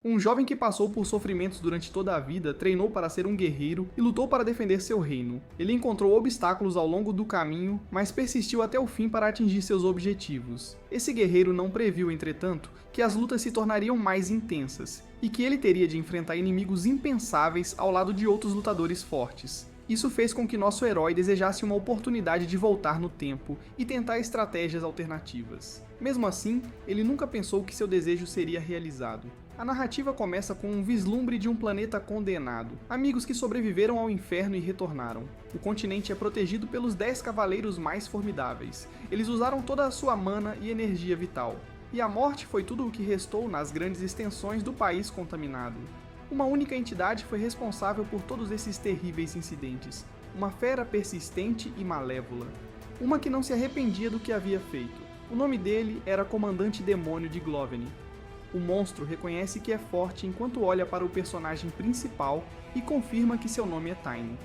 Um jovem que passou por sofrimentos durante toda a vida treinou para ser um guerreiro e lutou para defender seu reino. Ele encontrou obstáculos ao longo do caminho, mas persistiu até o fim para atingir seus objetivos. Esse guerreiro não previu, entretanto, que as lutas se tornariam mais intensas e que ele teria de enfrentar inimigos impensáveis ao lado de outros lutadores fortes. Isso fez com que nosso herói desejasse uma oportunidade de voltar no tempo e tentar estratégias alternativas. Mesmo assim, ele nunca pensou que seu desejo seria realizado. A narrativa começa com um vislumbre de um planeta condenado, amigos que sobreviveram ao inferno e retornaram. O continente é protegido pelos 10 cavaleiros mais formidáveis. Eles usaram toda a sua mana e energia vital. E a morte foi tudo o que restou nas grandes extensões do país contaminado. Uma única entidade foi responsável por todos esses terríveis incidentes, uma fera persistente e malévola. Uma que não se arrependia do que havia feito. O nome dele era Comandante Demônio de Gloveni. O monstro reconhece que é forte enquanto olha para o personagem principal e confirma que seu nome é Tiny.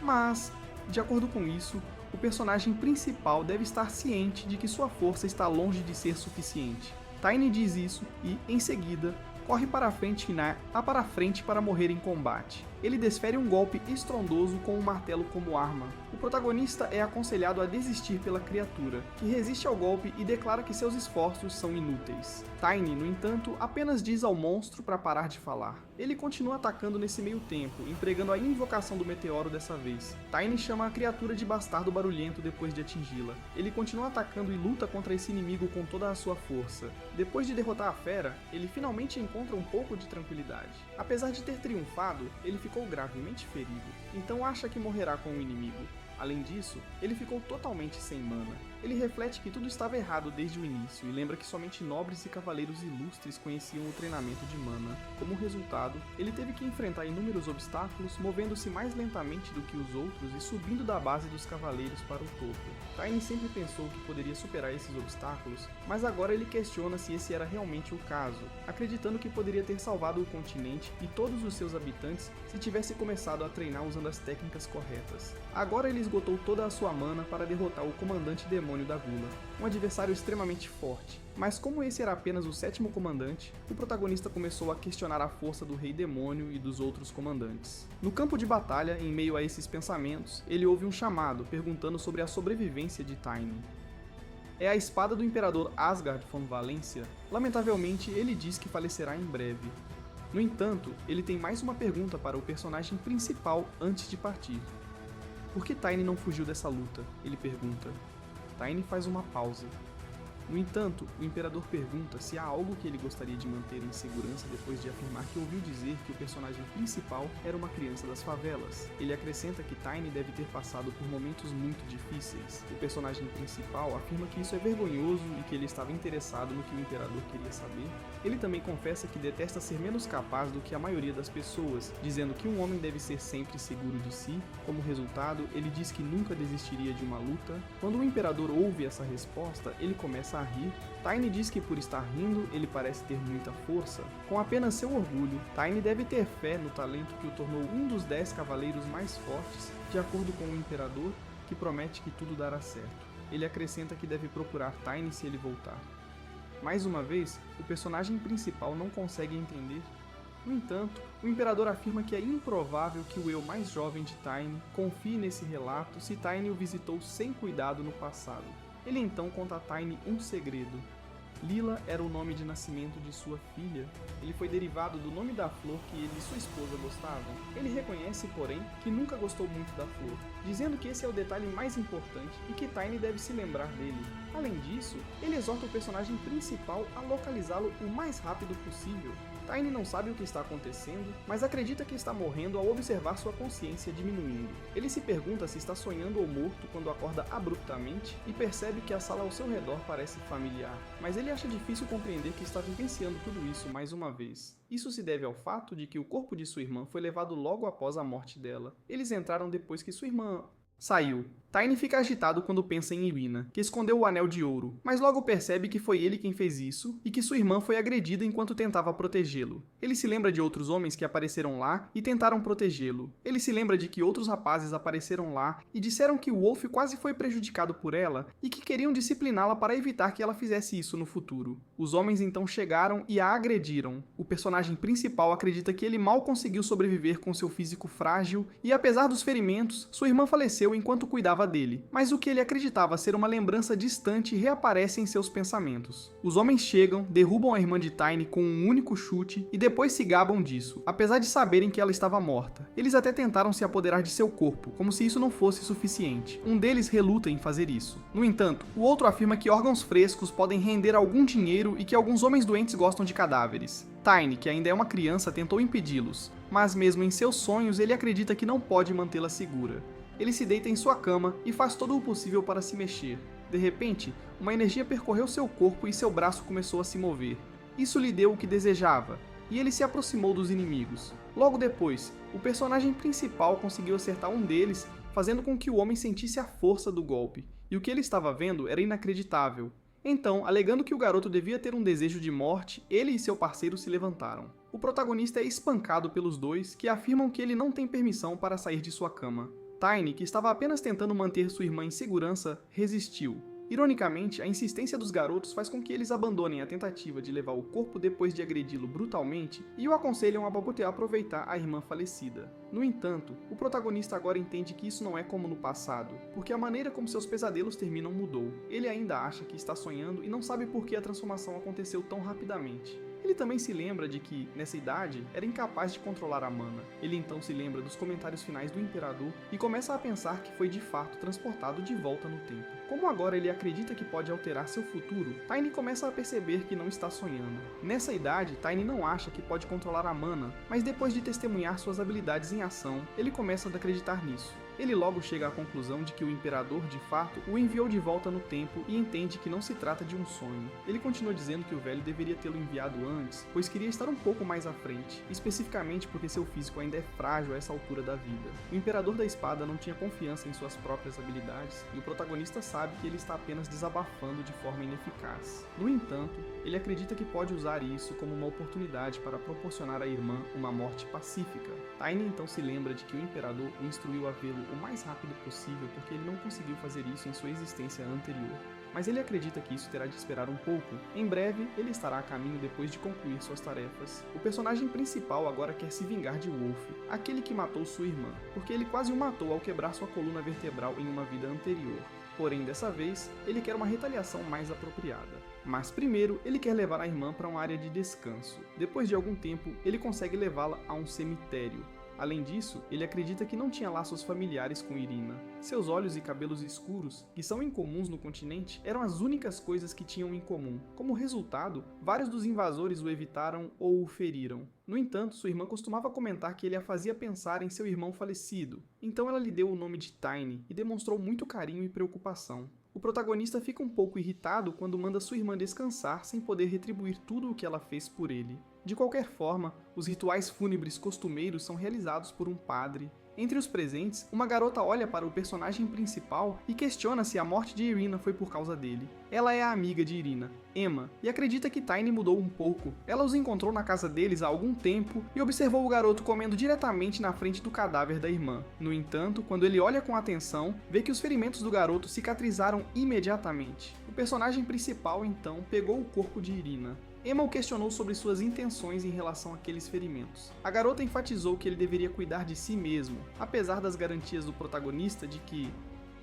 Mas, de acordo com isso, o personagem principal deve estar ciente de que sua força está longe de ser suficiente. Tiny diz isso e, em seguida, corre para a frente para morrer em combate. Ele desfere um golpe estrondoso com um martelo como arma. O protagonista é aconselhado a desistir pela criatura, que resiste ao golpe e declara que seus esforços são inúteis. Tiny, no entanto, apenas diz ao monstro para parar de falar. Ele continua atacando nesse meio tempo, empregando a invocação do meteoro dessa vez. Tiny chama a criatura de bastardo barulhento depois de atingi-la. Ele continua atacando e luta contra esse inimigo com toda a sua força. Depois de derrotar a fera, ele finalmente encontra um pouco de tranquilidade. Apesar de ter triunfado, ele ficou gravemente ferido, então acha que morrerá com o inimigo. Além disso, ele ficou totalmente sem mana. Ele reflete que tudo estava errado desde o início e lembra que somente nobres e cavaleiros ilustres conheciam o treinamento de mana. Como resultado, ele teve que enfrentar inúmeros obstáculos, movendo-se mais lentamente do que os outros e subindo da base dos cavaleiros para o topo. Tiny sempre pensou que poderia superar esses obstáculos, mas agora ele questiona se esse era realmente o caso, acreditando que poderia ter salvado o continente e todos os seus habitantes se tivesse começado a treinar usando as técnicas corretas. Agora ele esgotou toda a sua mana para derrotar o comandante demônio da Gula, um adversário extremamente forte. Mas como esse era apenas o 7º comandante, o protagonista começou a questionar a força do Rei Demônio e dos outros comandantes. No campo de batalha, em meio a esses pensamentos, ele ouve um chamado perguntando sobre a sobrevivência de Tiny. É a espada do Imperador Asgard von Valência. Lamentavelmente, ele diz que falecerá em breve. No entanto, ele tem mais uma pergunta para o personagem principal antes de partir. Por que Tiny não fugiu dessa luta? Ele pergunta. Tiny faz uma pausa. No entanto, o Imperador pergunta se há algo que ele gostaria de manter em segurança depois de afirmar que ouviu dizer que o personagem principal era uma criança das favelas. Ele acrescenta que Tiny deve ter passado por momentos muito difíceis. O personagem principal afirma que isso é vergonhoso e que ele estava interessado no que o Imperador queria saber. Ele também confessa que detesta ser menos capaz do que a maioria das pessoas, dizendo que um homem deve ser sempre seguro de si. Como resultado, ele diz que nunca desistiria de uma luta. Quando o Imperador ouve essa resposta, ele começa a rir. Tiny diz que por estar rindo, ele parece ter muita força. Com apenas seu orgulho, Tiny deve ter fé no talento que o tornou um dos 10 cavaleiros mais fortes, de acordo com o Imperador, que promete que tudo dará certo. Ele acrescenta que deve procurar Tiny se ele voltar. Mais uma vez, o personagem principal não consegue entender. No entanto, o Imperador afirma que é improvável que o eu mais jovem de Tiny confie nesse relato se Tiny o visitou sem cuidado no passado. Ele então conta a Tiny um segredo. Lila era o nome de nascimento de sua filha. Ele foi derivado do nome da flor que ele e sua esposa gostavam. Ele reconhece, porém, que nunca gostou muito da flor, dizendo que esse é o detalhe mais importante e que Tiny deve se lembrar dele. Além disso, ele exorta o personagem principal a localizá-lo o mais rápido possível. Tiny não sabe o que está acontecendo, mas acredita que está morrendo ao observar sua consciência diminuindo. Ele se pergunta se está sonhando ou morto quando acorda abruptamente e percebe que a sala ao seu redor parece familiar, mas ele acha difícil compreender que está vivenciando tudo isso mais uma vez. Isso se deve ao fato de que o corpo de sua irmã foi levado logo após a morte dela. Eles entraram depois que sua irmã Saiu. Tiny fica agitado quando pensa em Irina, que escondeu o anel de ouro, mas logo percebe que foi ele quem fez isso e que sua irmã foi agredida enquanto tentava protegê-lo. Ele se lembra de outros homens que apareceram lá e tentaram protegê-lo. Ele se lembra de que outros rapazes apareceram lá e disseram que o Wolf quase foi prejudicado por ela e que queriam discipliná-la para evitar que ela fizesse isso no futuro. Os homens então chegaram e a agrediram. O personagem principal acredita que ele mal conseguiu sobreviver com seu físico frágil e, apesar dos ferimentos, sua irmã faleceu enquanto cuidava dele, mas o que ele acreditava ser uma lembrança distante reaparece em seus pensamentos. Os homens chegam, derrubam a irmã de Tiny com um único chute e depois se gabam disso, apesar de saberem que ela estava morta. Eles até tentaram se apoderar de seu corpo, como se isso não fosse suficiente. Um deles reluta em fazer isso. No entanto, o outro afirma que órgãos frescos podem render algum dinheiro e que alguns homens doentes gostam de cadáveres. Tiny, que ainda é uma criança, tentou impedi-los, mas mesmo em seus sonhos ele acredita que não pode mantê-la segura. Ele se deita em sua cama e faz todo o possível para se mexer. De repente, uma energia percorreu seu corpo e seu braço começou a se mover. Isso lhe deu o que desejava, e ele se aproximou dos inimigos. Logo depois, o personagem principal conseguiu acertar um deles, fazendo com que o homem sentisse a força do golpe, e o que ele estava vendo era inacreditável. Então, alegando que o garoto devia ter um desejo de morte, ele e seu parceiro se levantaram. O protagonista é espancado pelos dois, que afirmam que ele não tem permissão para sair de sua cama. Tiny, que estava apenas tentando manter sua irmã em segurança, resistiu. Ironicamente, a insistência dos garotos faz com que eles abandonem a tentativa de levar o corpo depois de agredi-lo brutalmente e o aconselham a poder aproveitar a irmã falecida. No entanto, o protagonista agora entende que isso não é como no passado, porque a maneira como seus pesadelos terminam mudou. Ele ainda acha que está sonhando e não sabe por que a transformação aconteceu tão rapidamente. Ele também se lembra de que, nessa idade, era incapaz de controlar a mana. Ele então se lembra dos comentários finais do Imperador e começa a pensar que foi de fato transportado de volta no tempo. Como agora ele acredita que pode alterar seu futuro, Tiny começa a perceber que não está sonhando. Nessa idade, Tiny não acha que pode controlar a mana, mas depois de testemunhar suas habilidades em ação, ele começa a acreditar nisso. Ele logo chega à conclusão de que o Imperador, de fato, o enviou de volta no tempo e entende que não se trata de um sonho. Ele continua dizendo que o velho deveria tê-lo enviado antes, pois queria estar um pouco mais à frente, especificamente porque seu físico ainda é frágil a essa altura da vida. O Imperador da Espada não tinha confiança em suas próprias habilidades, e o protagonista sabe que ele está apenas desabafando de forma ineficaz. No entanto, ele acredita que pode usar isso como uma oportunidade para proporcionar à irmã uma morte pacífica. Tiny então se lembra de que o Imperador o instruiu a vê-lo o mais rápido possível porque ele não conseguiu fazer isso em sua existência anterior. Mas ele acredita que isso terá de esperar um pouco. Em breve, ele estará a caminho depois de concluir suas tarefas. O personagem principal agora quer se vingar de Wolf, aquele que matou sua irmã, porque ele quase o matou ao quebrar sua coluna vertebral em uma vida anterior. Porém, dessa vez, ele quer uma retaliação mais apropriada. Mas primeiro, ele quer levar a irmã para uma área de descanso. Depois de algum tempo, ele consegue levá-la a um cemitério. Além disso, ele acredita que não tinha laços familiares com Irina. Seus olhos e cabelos escuros, que são incomuns no continente, eram as únicas coisas que tinham em comum. Como resultado, vários dos invasores o evitaram ou o feriram. No entanto, sua irmã costumava comentar que ele a fazia pensar em seu irmão falecido, então ela lhe deu o nome de Tiny e demonstrou muito carinho e preocupação. O protagonista fica um pouco irritado quando manda sua irmã descansar sem poder retribuir tudo o que ela fez por ele. De qualquer forma, os rituais fúnebres costumeiros são realizados por um padre. Entre os presentes, uma garota olha para o personagem principal e questiona se a morte de Irina foi por causa dele. Ela é a amiga de Irina, Emma, e acredita que Tiny mudou um pouco. Ela os encontrou na casa deles há algum tempo e observou o garoto comendo diretamente na frente do cadáver da irmã. No entanto, quando ele olha com atenção, vê que os ferimentos do garoto cicatrizaram imediatamente. O personagem principal, então, pegou o corpo de Irina. Emma o questionou sobre suas intenções em relação àqueles ferimentos. A garota enfatizou que ele deveria cuidar de si mesmo, apesar das garantias do protagonista de que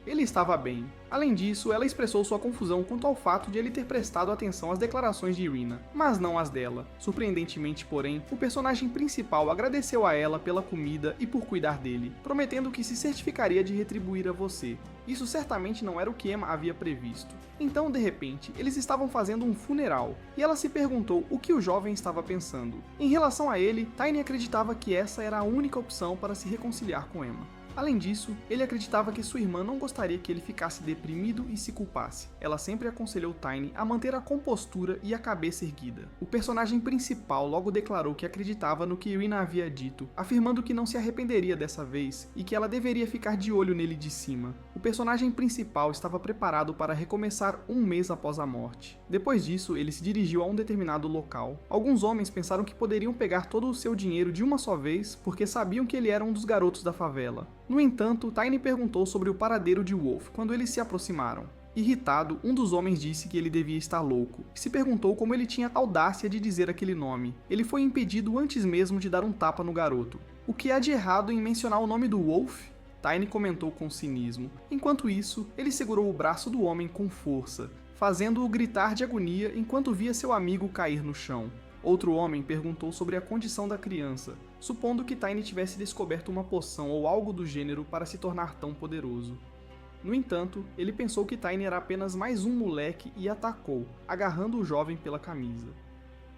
ele estava bem. Além disso, ela expressou sua confusão quanto ao fato de ele ter prestado atenção às declarações de Irina, mas não às dela. Surpreendentemente, porém, o personagem principal agradeceu a ela pela comida e por cuidar dele, prometendo que se certificaria de retribuir a você. Isso certamente não era o que Emma havia previsto. Então, de repente, eles estavam fazendo um funeral, e ela se perguntou o que o jovem estava pensando. Em relação a ele, Tiny acreditava que essa era a única opção para se reconciliar com Emma. Além disso, ele acreditava que sua irmã não gostaria que ele ficasse deprimido e se culpasse. Ela sempre aconselhou Tiny a manter a compostura e a cabeça erguida. O personagem principal logo declarou que acreditava no que Irina havia dito, afirmando que não se arrependeria dessa vez e que ela deveria ficar de olho nele de cima. O personagem principal estava preparado para recomeçar um mês após a morte. Depois disso, ele se dirigiu a um determinado local. Alguns homens pensaram que poderiam pegar todo o seu dinheiro de uma só vez porque sabiam que ele era um dos garotos da favela. No entanto, Tiny perguntou sobre o paradeiro de Wolf quando eles se aproximaram. Irritado, um dos homens disse que ele devia estar louco, e se perguntou como ele tinha audácia de dizer aquele nome. Ele foi impedido antes mesmo de dar um tapa no garoto. O que há de errado em mencionar o nome do Wolf? Tiny comentou com cinismo. Enquanto isso, ele segurou o braço do homem com força, fazendo-o gritar de agonia enquanto via seu amigo cair no chão. Outro homem perguntou sobre a condição da criança, supondo que Tiny tivesse descoberto uma poção ou algo do gênero para se tornar tão poderoso. No entanto, ele pensou que Tiny era apenas mais um moleque e atacou, agarrando o jovem pela camisa.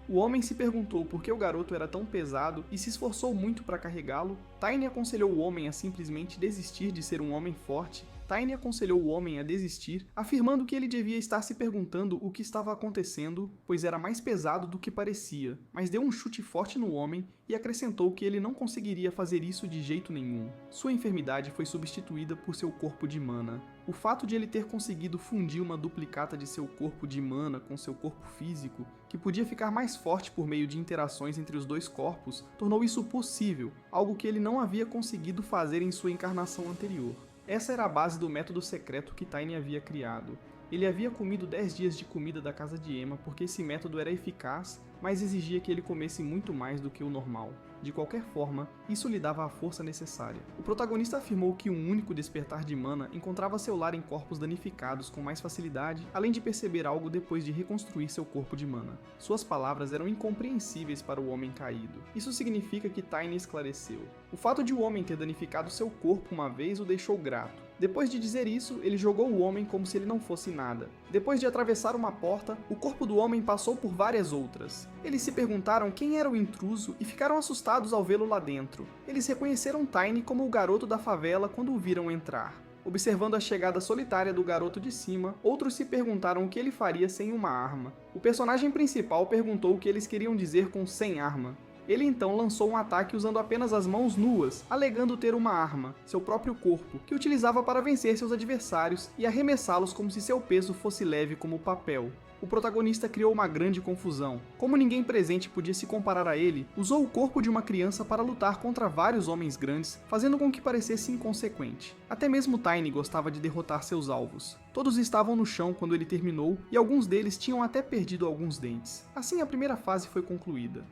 O homem se perguntou por que o garoto era tão pesado e se esforçou muito para carregá-lo. Tiny aconselhou o homem a simplesmente desistir de ser um homem forte. Tiny aconselhou o homem a desistir, afirmando que ele devia estar se perguntando o que estava acontecendo, pois era mais pesado do que parecia, mas deu um chute forte no homem e acrescentou que ele não conseguiria fazer isso de jeito nenhum. Sua enfermidade foi substituída por seu corpo de mana. O fato de ele ter conseguido fundir uma duplicata de seu corpo de mana com seu corpo físico, que podia ficar mais forte por meio de interações entre os dois corpos, tornou isso possível, algo que ele não havia conseguido fazer em sua encarnação anterior. Essa era a base do método secreto que Tiny havia criado. Ele havia comido 10 dias de comida da casa de Emma porque esse método era eficaz, mas exigia que ele comesse muito mais do que o normal. De qualquer forma, isso lhe dava a força necessária. O protagonista afirmou que um único despertar de mana encontrava seu lar em corpos danificados com mais facilidade, além de perceber algo depois de reconstruir seu corpo de mana. Suas palavras eram incompreensíveis para o homem caído. Isso significa que Tiny esclareceu. O fato de o homem ter danificado seu corpo uma vez o deixou grato. Depois de dizer isso, ele jogou o homem como se ele não fosse nada. Depois de atravessar uma porta, o corpo do homem passou por várias outras. Eles se perguntaram quem era o intruso e ficaram assustados ao vê-lo lá dentro. Eles reconheceram Tiny como o garoto da favela quando o viram entrar. Observando a chegada solitária do garoto de cima, outros se perguntaram o que ele faria sem uma arma. O personagem principal perguntou o que eles queriam dizer com sem arma. Ele então lançou um ataque usando apenas as mãos nuas, alegando ter uma arma, seu próprio corpo, que utilizava para vencer seus adversários e arremessá-los como se seu peso fosse leve como papel. O protagonista criou uma grande confusão. Como ninguém presente podia se comparar a ele, usou o corpo de uma criança para lutar contra vários homens grandes, fazendo com que parecesse inconsequente. Até mesmo Tiny gostava de derrotar seus alvos. Todos estavam no chão quando ele terminou, e alguns deles tinham até perdido alguns dentes. Assim a primeira fase foi concluída.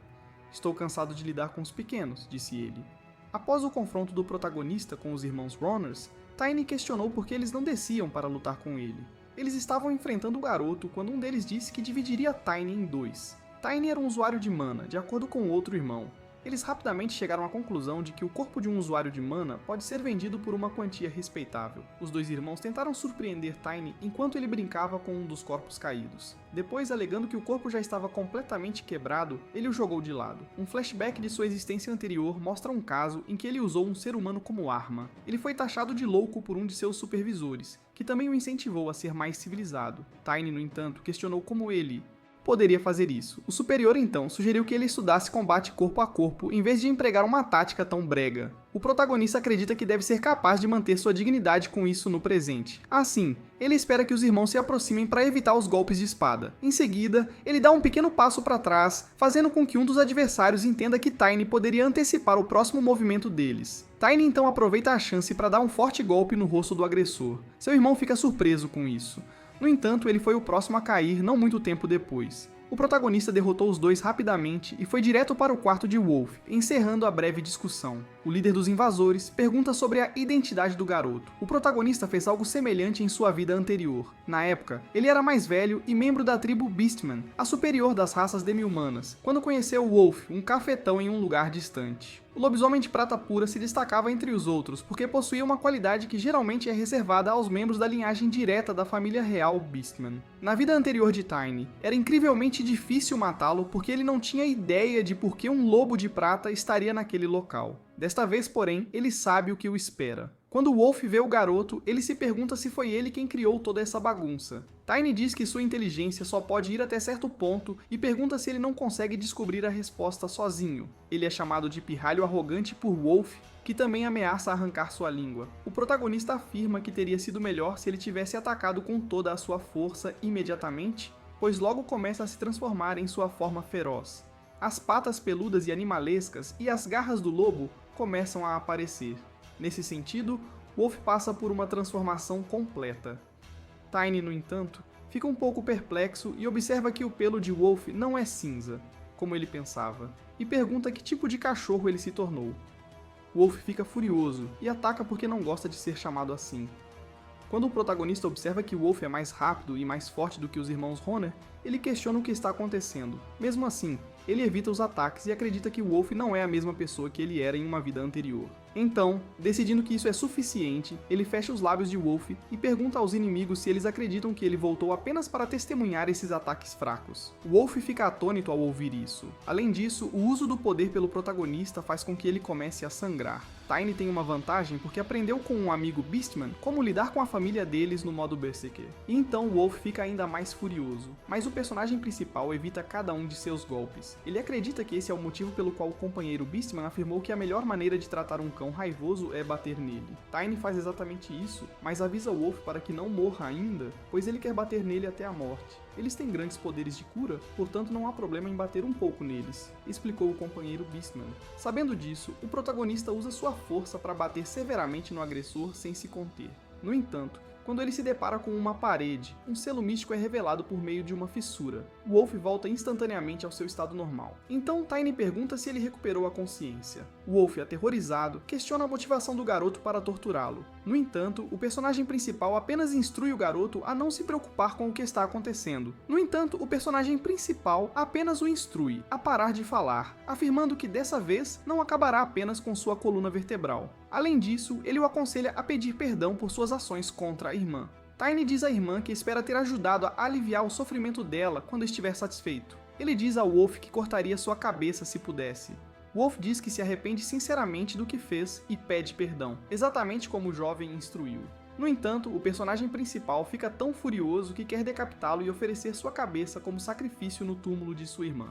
Estou cansado de lidar com os pequenos, disse ele. Após o confronto do protagonista com os irmãos Runners, Tiny questionou por que eles não desciam para lutar com ele. Eles estavam enfrentando o garoto quando um deles disse que dividiria Tiny em dois. Tiny era um usuário de mana, de acordo com outro irmão. Eles rapidamente chegaram à conclusão de que o corpo de um usuário de mana pode ser vendido por uma quantia respeitável. Os dois irmãos tentaram surpreender Tiny enquanto ele brincava com um dos corpos caídos. Depois, alegando que o corpo já estava completamente quebrado, ele o jogou de lado. Um flashback de sua existência anterior mostra um caso em que ele usou um ser humano como arma. Ele foi taxado de louco por um de seus supervisores, que também o incentivou a ser mais civilizado. Tiny, no entanto, questionou como ele poderia fazer isso. O superior então sugeriu que ele estudasse combate corpo a corpo em vez de empregar uma tática tão brega. O protagonista acredita que deve ser capaz de manter sua dignidade com isso no presente. Assim, ele espera que os irmãos se aproximem para evitar os golpes de espada. Em seguida, ele dá um pequeno passo para trás, fazendo com que um dos adversários entenda que Tiny poderia antecipar o próximo movimento deles. Tiny então aproveita a chance para dar um forte golpe no rosto do agressor. Seu irmão fica surpreso com isso. No entanto, ele foi o próximo a cair não muito tempo depois. O protagonista derrotou os dois rapidamente e foi direto para o quarto de Wolf, encerrando a breve discussão. O líder dos invasores pergunta sobre a identidade do garoto. O protagonista fez algo semelhante em sua vida anterior. Na época, ele era mais velho e membro da tribo Beastman, a superior das raças demi-humanas, quando conheceu Wolf, um cafetão em um lugar distante. O lobisomem de prata pura se destacava entre os outros porque possuía uma qualidade que geralmente é reservada aos membros da linhagem direta da família real Beastman. Na vida anterior de Tiny, era incrivelmente difícil matá-lo porque ele não tinha ideia de por que um lobo de prata estaria naquele local. Desta vez, porém, ele sabe o que o espera. Quando o Wolf vê o garoto, ele se pergunta se foi ele quem criou toda essa bagunça. Tiny diz que sua inteligência só pode ir até certo ponto e pergunta se ele não consegue descobrir a resposta sozinho. Ele é chamado de pirralho arrogante por Wolf, que também ameaça arrancar sua língua. O protagonista afirma que teria sido melhor se ele tivesse atacado com toda a sua força imediatamente, pois logo começa a se transformar em sua forma feroz. As patas peludas e animalescas e as garras do lobo começam a aparecer. Nesse sentido, Wolf passa por uma transformação completa. Tiny, no entanto, fica um pouco perplexo e observa que o pelo de Wolf não é cinza, como ele pensava, e pergunta que tipo de cachorro ele se tornou. Wolf fica furioso e ataca porque não gosta de ser chamado assim. Quando o protagonista observa que Wolf é mais rápido e mais forte do que os irmãos Honor, ele questiona o que está acontecendo. Mesmo assim, ele evita os ataques e acredita que Wolf não é a mesma pessoa que ele era em uma vida anterior. Então, decidindo que isso é suficiente, ele fecha os lábios de Wolf e pergunta aos inimigos se eles acreditam que ele voltou apenas para testemunhar esses ataques fracos. Wolf fica atônito ao ouvir isso. Além disso, o uso do poder pelo protagonista faz com que ele comece a sangrar. Tiny tem uma vantagem porque aprendeu com um amigo Beastman como lidar com a família deles no modo Berserker. E então Wolf fica ainda mais furioso. Mas o personagem principal evita cada um de seus golpes. Ele acredita que esse é o motivo pelo qual o companheiro Beastman afirmou que a melhor maneira de tratar um cão raivoso é bater nele. Tiny faz exatamente isso, mas avisa Wolf para que não morra ainda, pois ele quer bater nele até a morte. Eles têm grandes poderes de cura, portanto não há problema em bater um pouco neles, explicou o companheiro Beastman. Sabendo disso, o protagonista usa sua força para bater severamente no agressor sem se conter. No entanto, quando ele se depara com uma parede, um selo místico é revelado por meio de uma fissura. Wolf volta instantaneamente ao seu estado normal. Então Tiny pergunta se ele recuperou a consciência. Wolf, aterrorizado, questiona a motivação do garoto para torturá-lo. No entanto, o personagem principal apenas instrui o garoto a não se preocupar com o que está acontecendo. A parar de falar, afirmando que dessa vez não acabará apenas com sua coluna vertebral. Além disso, ele o aconselha a pedir perdão por suas ações contra a irmã. Tiny diz à irmã que espera ter ajudado a aliviar o sofrimento dela quando estiver satisfeito. Ele diz a Wolf que cortaria sua cabeça se pudesse. Wolf diz que se arrepende sinceramente do que fez e pede perdão, exatamente como o jovem instruiu. No entanto, o personagem principal fica tão furioso que quer decapitá-lo e oferecer sua cabeça como sacrifício no túmulo de sua irmã.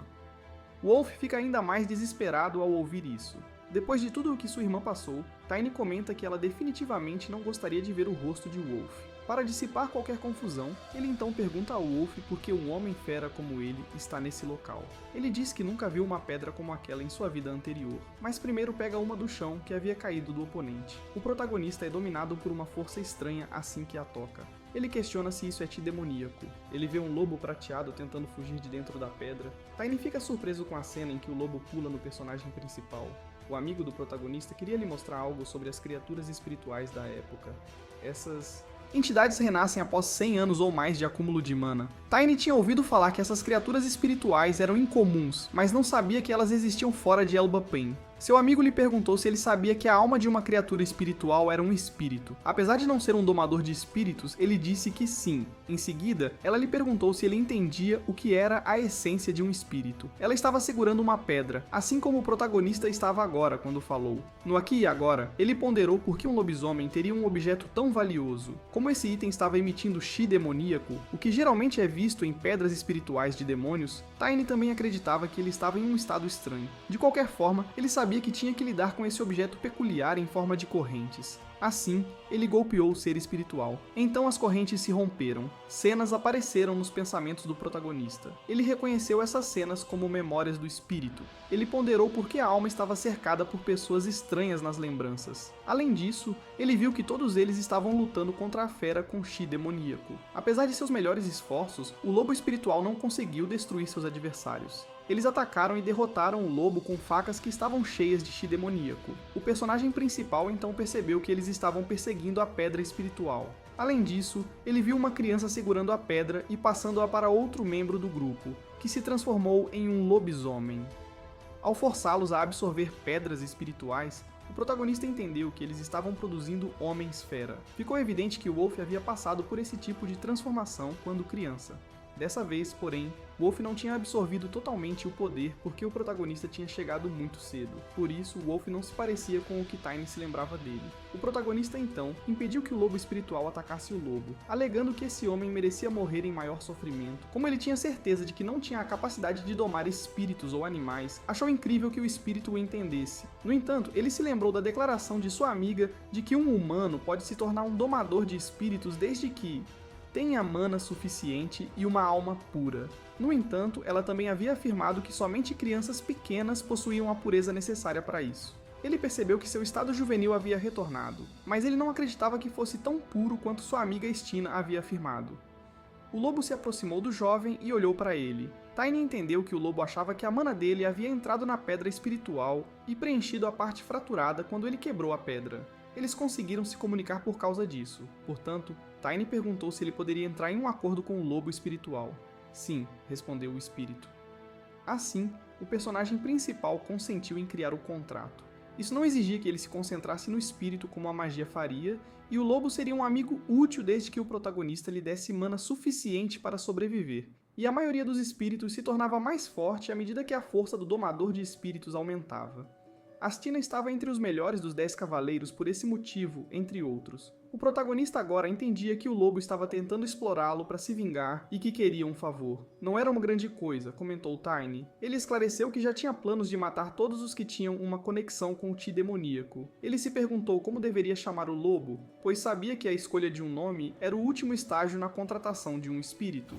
Wolf fica ainda mais desesperado ao ouvir isso. Depois de tudo o que sua irmã passou, Tiny comenta que ela definitivamente não gostaria de ver o rosto de Wolf. Para dissipar qualquer confusão, ele então pergunta ao Wolf por que um homem fera como ele está nesse local. Ele diz que nunca viu uma pedra como aquela em sua vida anterior, mas primeiro pega uma do chão que havia caído do oponente. O protagonista é dominado por uma força estranha assim que a toca. Ele questiona se isso é chi demoníaco. Ele vê um lobo prateado tentando fugir de dentro da pedra. Tiny fica surpreso com a cena em que o lobo pula no personagem principal. O amigo do protagonista queria lhe mostrar algo sobre as criaturas espirituais da época. Essas entidades renascem após 100 anos ou mais de acúmulo de mana. Tiny tinha ouvido falar que essas criaturas espirituais eram incomuns, mas não sabia que elas existiam fora de Elba Pen. Seu amigo lhe perguntou se ele sabia que a alma de uma criatura espiritual era um espírito. Apesar de não ser um domador de espíritos, ele disse que sim. Em seguida, ela lhe perguntou se ele entendia o que era a essência de um espírito. Ela estava segurando uma pedra, assim como o protagonista estava agora quando falou. No aqui e agora, ele ponderou por que um lobisomem teria um objeto tão valioso. Como esse item estava emitindo chi demoníaco, o que geralmente é visto em pedras espirituais de demônios, Tiny também acreditava que ele estava em um estado estranho. De qualquer forma, ele sabia que tinha que lidar com esse objeto peculiar em forma de correntes. Assim, ele golpeou o ser espiritual. Então as correntes se romperam. Cenas apareceram nos pensamentos do protagonista. Ele reconheceu essas cenas como memórias do espírito. Ele ponderou por que a alma estava cercada por pessoas estranhas nas lembranças. Além disso, ele viu que todos eles estavam lutando contra a fera com chi demoníaco. Apesar de seus melhores esforços, o lobo espiritual não conseguiu destruir seus adversários. Eles atacaram e derrotaram o lobo com facas que estavam cheias de chi demoníaco. O personagem principal então percebeu que eles estavam perseguindo a pedra espiritual. Além disso, ele viu uma criança segurando a pedra e passando-a para outro membro do grupo, que se transformou em um lobisomem. Ao forçá-los a absorver pedras espirituais, o protagonista entendeu que eles estavam produzindo homens-fera. Ficou evidente que Wolf havia passado por esse tipo de transformação quando criança. Dessa vez, porém, Wolf não tinha absorvido totalmente o poder porque o protagonista tinha chegado muito cedo. Por isso, Wolf não se parecia com o que Tiny se lembrava dele. O protagonista, então, impediu que o lobo espiritual atacasse o lobo, alegando que esse homem merecia morrer em maior sofrimento. Como ele tinha certeza de que não tinha a capacidade de domar espíritos ou animais, achou incrível que o espírito o entendesse. No entanto, ele se lembrou da declaração de sua amiga de que um humano pode se tornar um domador de espíritos desde que tenha mana suficiente e uma alma pura. No entanto, ela também havia afirmado que somente crianças pequenas possuíam a pureza necessária para isso. Ele percebeu que seu estado juvenil havia retornado, mas ele não acreditava que fosse tão puro quanto sua amiga Stina havia afirmado. O lobo se aproximou do jovem e olhou para ele. Tiny entendeu que o lobo achava que a mana dele havia entrado na pedra espiritual e preenchido a parte fraturada quando ele quebrou a pedra. Eles conseguiram se comunicar por causa disso. Portanto, Tiny perguntou se ele poderia entrar em um acordo com o lobo espiritual. Sim, respondeu o espírito. Assim, o personagem principal consentiu em criar o contrato. Isso não exigia que ele se concentrasse no espírito como a magia faria, e o lobo seria um amigo útil desde que o protagonista lhe desse mana suficiente para sobreviver. E a maioria dos espíritos se tornava mais forte à medida que a força do domador de espíritos aumentava. Astina estava entre os melhores dos 10 cavaleiros por esse motivo, entre outros. O protagonista agora entendia que o lobo estava tentando explorá-lo para se vingar e que queria um favor. Não era uma grande coisa, comentou Tiny. Ele esclareceu que já tinha planos de matar todos os que tinham uma conexão com o Ti demoníaco. Ele se perguntou como deveria chamar o lobo, pois sabia que a escolha de um nome era o último estágio na contratação de um espírito.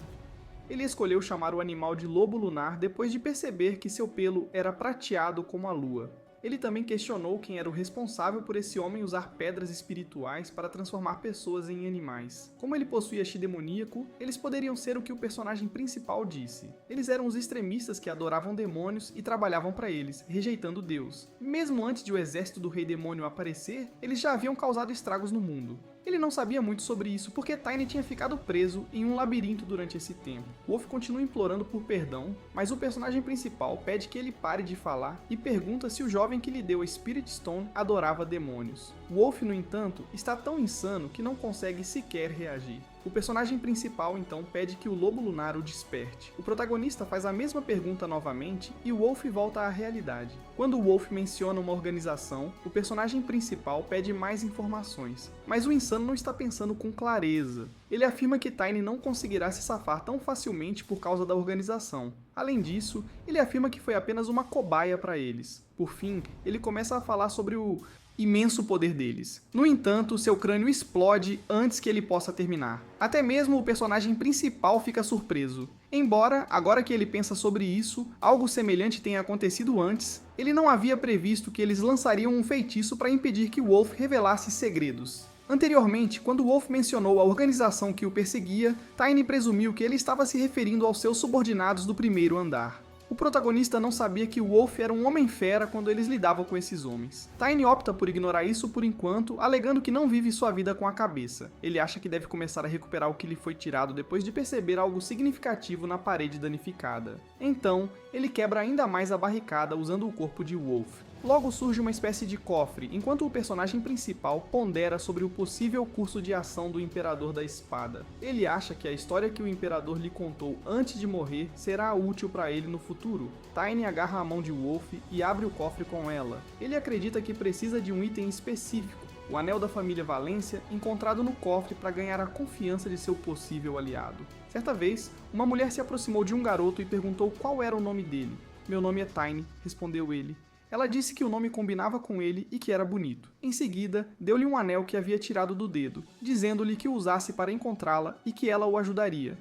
Ele escolheu chamar o animal de lobo lunar depois de perceber que seu pelo era prateado como a lua. Ele também questionou quem era o responsável por esse homem usar pedras espirituais para transformar pessoas em animais. Como ele possuía chi demoníaco, eles poderiam ser o que o personagem principal disse. Eles eram os extremistas que adoravam demônios e trabalhavam para eles, rejeitando Deus. Mesmo antes de o exército do rei demônio aparecer, eles já haviam causado estragos no mundo. Ele não sabia muito sobre isso porque Tiny tinha ficado preso em um labirinto durante esse tempo. Wolf continua implorando por perdão, mas o personagem principal pede que ele pare de falar e pergunta se o jovem que lhe deu a Spirit Stone adorava demônios. Wolf, no entanto, está tão insano que não consegue sequer reagir. O personagem principal, então, pede que o lobo lunar o desperte. O protagonista faz a mesma pergunta novamente e Wolf volta à realidade. Quando Wolf menciona uma organização, o personagem principal pede mais informações, mas o insano não está pensando com clareza. Ele afirma que Tiny não conseguirá se safar tão facilmente por causa da organização. Além disso, ele afirma que foi apenas uma cobaia para eles. Por fim, ele começa a falar sobre o imenso poder deles. No entanto, seu crânio explode antes que ele possa terminar. Até mesmo o personagem principal fica surpreso. Embora, agora que ele pensa sobre isso, algo semelhante tenha acontecido antes, ele não havia previsto que eles lançariam um feitiço para impedir que Wolf revelasse segredos. Anteriormente, quando Wolf mencionou a organização que o perseguia, Tiny presumiu que ele estava se referindo aos seus subordinados do primeiro andar. O protagonista não sabia que Wolf era um homem-fera quando eles lidavam com esses homens. Tiny opta por ignorar isso por enquanto, alegando que não vive sua vida com a cabeça. Ele acha que deve começar a recuperar o que lhe foi tirado depois de perceber algo significativo na parede danificada. Então, ele quebra ainda mais a barricada usando o corpo de Wolf. Logo surge uma espécie de cofre, enquanto o personagem principal pondera sobre o possível curso de ação do Imperador da Espada. Ele acha que a história que o Imperador lhe contou antes de morrer será útil para ele no futuro. Tiny agarra a mão de Wolf e abre o cofre com ela. Ele acredita que precisa de um item específico, o Anel da Família Valência, encontrado no cofre para ganhar a confiança de seu possível aliado. Certa vez, uma mulher se aproximou de um garoto e perguntou qual era o nome dele. "Meu nome é Tiny", respondeu ele. Ela disse que o nome combinava com ele e que era bonito. Em seguida, deu-lhe um anel que havia tirado do dedo, dizendo-lhe que o usasse para encontrá-la e que ela o ajudaria.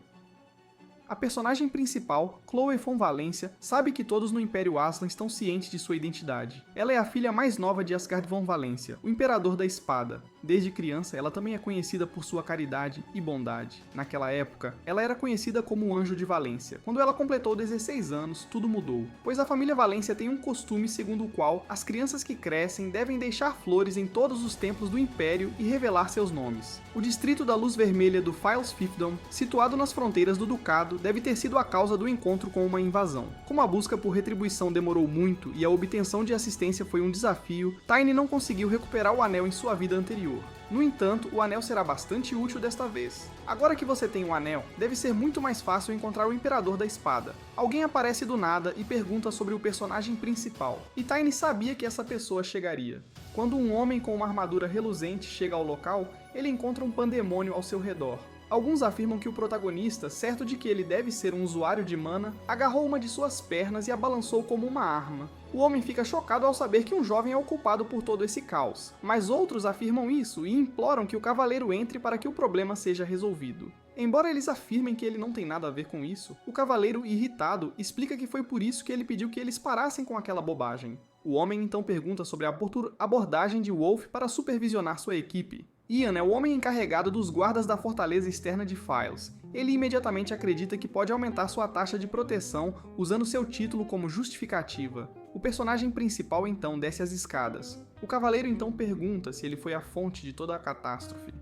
A personagem principal, Chloe von Valência, sabe que todos no Império Aslan estão cientes de sua identidade. Ela é a filha mais nova de Asgard von Valência, o Imperador da Espada. Desde criança, ela também é conhecida por sua caridade e bondade. Naquela época, ela era conhecida como o Anjo de Valência. Quando ela completou 16 anos, tudo mudou, pois a família Valência tem um costume segundo o qual as crianças que crescem devem deixar flores em todos os templos do Império e revelar seus nomes. O distrito da Luz Vermelha do Files Fiefdom, situado nas fronteiras do Ducado, deve ter sido a causa do encontro com uma invasão. Como a busca por retribuição demorou muito e a obtenção de assistência foi um desafio, Tiny não conseguiu recuperar o anel em sua vida anterior. No entanto, o anel será bastante útil desta vez. Agora que você tem o anel, deve ser muito mais fácil encontrar o Imperador da Espada. Alguém aparece do nada e pergunta sobre o personagem principal, e Tiny sabia que essa pessoa chegaria. Quando um homem com uma armadura reluzente chega ao local, ele encontra um pandemônio ao seu redor. Alguns afirmam que o protagonista, certo de que ele deve ser um usuário de mana, agarrou uma de suas pernas e a balançou como uma arma. O homem fica chocado ao saber que um jovem é o culpado por todo esse caos, mas outros afirmam isso e imploram que o cavaleiro entre para que o problema seja resolvido. Embora eles afirmem que ele não tem nada a ver com isso, o cavaleiro, irritado, explica que foi por isso que ele pediu que eles parassem com aquela bobagem. O homem então pergunta sobre a abordagem de Wolf para supervisionar sua equipe. Ian é o homem encarregado dos guardas da fortaleza externa de Files. Ele imediatamente acredita que pode aumentar sua taxa de proteção usando seu título como justificativa. O personagem principal então desce as escadas. O cavaleiro então pergunta se ele foi a fonte de toda a catástrofe.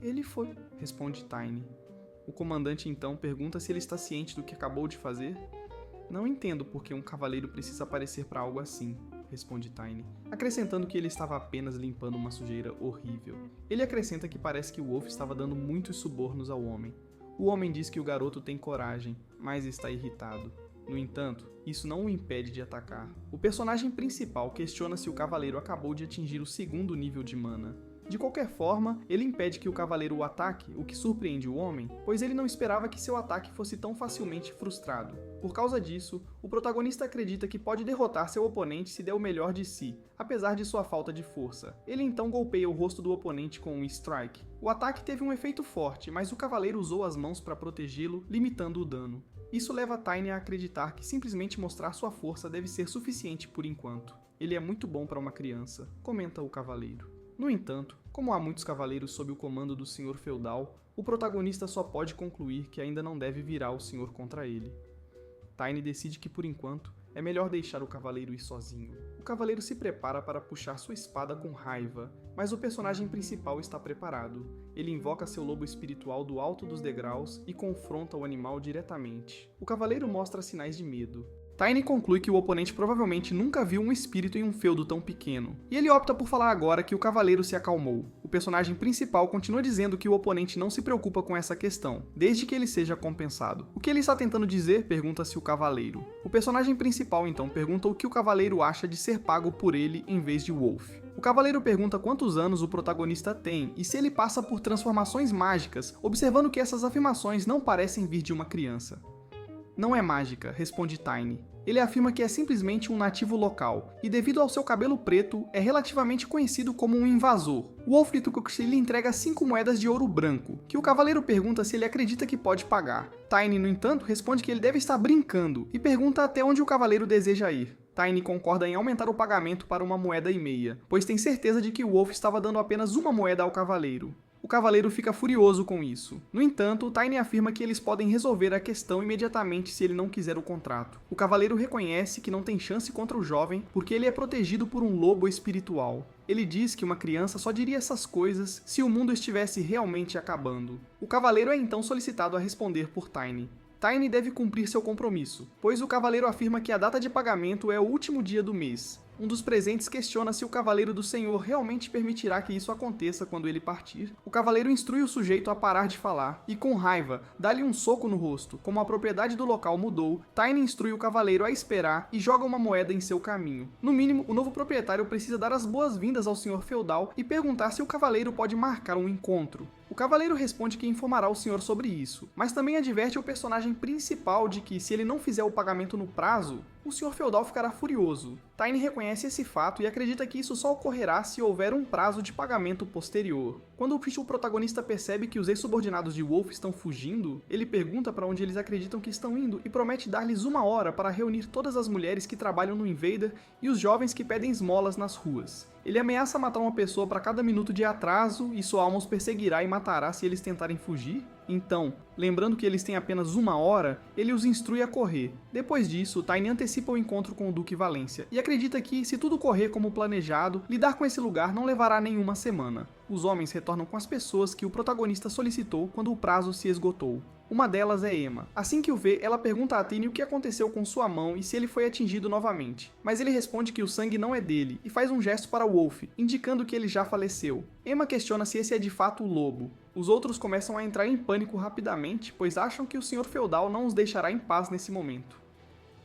Ele foi, responde Tiny. O comandante então pergunta se ele está ciente do que acabou de fazer. Não entendo por que um cavaleiro precisa aparecer para algo assim, responde Tiny, acrescentando que ele estava apenas limpando uma sujeira horrível. Ele acrescenta que parece que Wolf estava dando muitos subornos ao homem. O homem diz que o garoto tem coragem, mas está irritado. No entanto, isso não o impede de atacar. O personagem principal questiona se o cavaleiro acabou de atingir o 2º nível de mana. De qualquer forma, ele impede que o cavaleiro o ataque, o que surpreende o homem, pois ele não esperava que seu ataque fosse tão facilmente frustrado. Por causa disso, o protagonista acredita que pode derrotar seu oponente se der o melhor de si, apesar de sua falta de força. Ele então golpeia o rosto do oponente com um strike. O ataque teve um efeito forte, mas o cavaleiro usou as mãos para protegê-lo, limitando o dano. Isso leva Tiny a acreditar que simplesmente mostrar sua força deve ser suficiente por enquanto. Ele é muito bom para uma criança, comenta o cavaleiro. No entanto, como há muitos cavaleiros sob o comando do Senhor Feudal, o protagonista só pode concluir que ainda não deve virar o Senhor contra ele. Tiny decide que, por enquanto, é melhor deixar o cavaleiro ir sozinho. O cavaleiro se prepara para puxar sua espada com raiva, mas o personagem principal está preparado. Ele invoca seu lobo espiritual do alto dos degraus e confronta o animal diretamente. O cavaleiro mostra sinais de medo. Tiny conclui que o oponente provavelmente nunca viu um espírito em um feudo tão pequeno, e ele opta por falar agora que o cavaleiro se acalmou. O personagem principal continua dizendo que o oponente não se preocupa com essa questão, desde que ele seja compensado. O que ele está tentando dizer? Pergunta-se o cavaleiro. O personagem principal então pergunta o que o cavaleiro acha de ser pago por ele em vez de Wolf. O cavaleiro pergunta quantos anos o protagonista tem e se ele passa por transformações mágicas, observando que essas afirmações não parecem vir de uma criança. Não é mágica, responde Tiny. Ele afirma que é simplesmente um nativo local, e devido ao seu cabelo preto, é relativamente conhecido como um invasor. Wolf lhe entrega 5 moedas de ouro branco, que o cavaleiro pergunta se ele acredita que pode pagar. Tiny, no entanto, responde que ele deve estar brincando, e pergunta até onde o cavaleiro deseja ir. Tiny concorda em aumentar o pagamento para 1,5 moedas, pois tem certeza de que Wolf estava dando apenas 1 moeda ao cavaleiro. O cavaleiro fica furioso com isso. No entanto, Tiny afirma que eles podem resolver a questão imediatamente se ele não quiser o contrato. O cavaleiro reconhece que não tem chance contra o jovem porque ele é protegido por um lobo espiritual. Ele diz que uma criança só diria essas coisas se o mundo estivesse realmente acabando. O cavaleiro é então solicitado a responder por Tiny. Tiny deve cumprir seu compromisso, pois o cavaleiro afirma que a data de pagamento é o último dia do mês. Um dos presentes questiona se o Cavaleiro do Senhor realmente permitirá que isso aconteça quando ele partir. O cavaleiro instrui o sujeito a parar de falar, e com raiva, dá-lhe um soco no rosto. Como a propriedade do local mudou, Tiny instrui o cavaleiro a esperar e joga uma moeda em seu caminho. No mínimo, o novo proprietário precisa dar as boas-vindas ao senhor feudal e perguntar se o cavaleiro pode marcar um encontro. O cavaleiro responde que informará o senhor sobre isso, mas também adverte o personagem principal de que, se ele não fizer o pagamento no prazo, o senhor feudal ficará furioso. Tiny reconhece esse fato e acredita que isso só ocorrerá se houver um prazo de pagamento posterior. Quando o protagonista percebe que os ex-subordinados de Wolf estão fugindo, ele pergunta para onde eles acreditam que estão indo e promete dar-lhes 1 hora para reunir todas as mulheres que trabalham no Invader e os jovens que pedem esmolas nas ruas. Ele ameaça matar uma pessoa para cada minuto de atraso e sua alma os perseguirá e matará se eles tentarem fugir. Então, lembrando que eles têm apenas 1 hora, ele os instrui a correr. Depois disso, Tiny antecipa o encontro com o Duque Valência e acredita que, se tudo correr como planejado, lidar com esse lugar não levará nenhuma semana. Os homens retornam com as pessoas que o protagonista solicitou quando o prazo se esgotou. Uma delas é Emma. Assim que o vê, ela pergunta a Tiny o que aconteceu com sua mão e se ele foi atingido novamente. Mas ele responde que o sangue não é dele e faz um gesto para Wolf, indicando que ele já faleceu. Emma questiona se esse é de fato o lobo. Os outros começam a entrar em pânico rapidamente, pois acham que o Sr. Feudal não os deixará em paz nesse momento.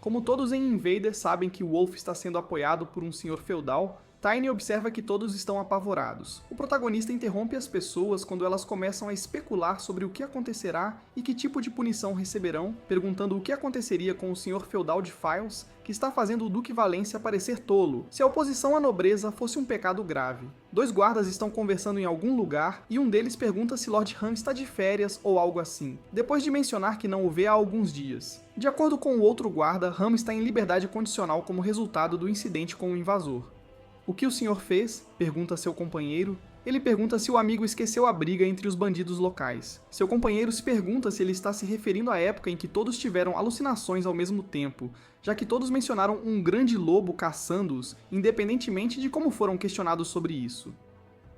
Como todos em Invader sabem que Wolf está sendo apoiado por um Sr. Feudal, Tiny observa que todos estão apavorados. O protagonista interrompe as pessoas quando elas começam a especular sobre o que acontecerá e que tipo de punição receberão, perguntando o que aconteceria com o Sr. Feudal de Files, que está fazendo o Duque Valência parecer tolo, se a oposição à nobreza fosse um pecado grave. 2 guardas estão conversando em algum lugar e um deles pergunta se Lord Han está de férias ou algo assim, depois de mencionar que não o vê há alguns dias. De acordo com o outro guarda, Han está em liberdade condicional como resultado do incidente com o invasor. O que o senhor fez? Pergunta seu companheiro. Ele pergunta se o amigo esqueceu a briga entre os bandidos locais. Seu companheiro se pergunta se ele está se referindo à época em que todos tiveram alucinações ao mesmo tempo, já que todos mencionaram um grande lobo caçando-os, independentemente de como foram questionados sobre isso.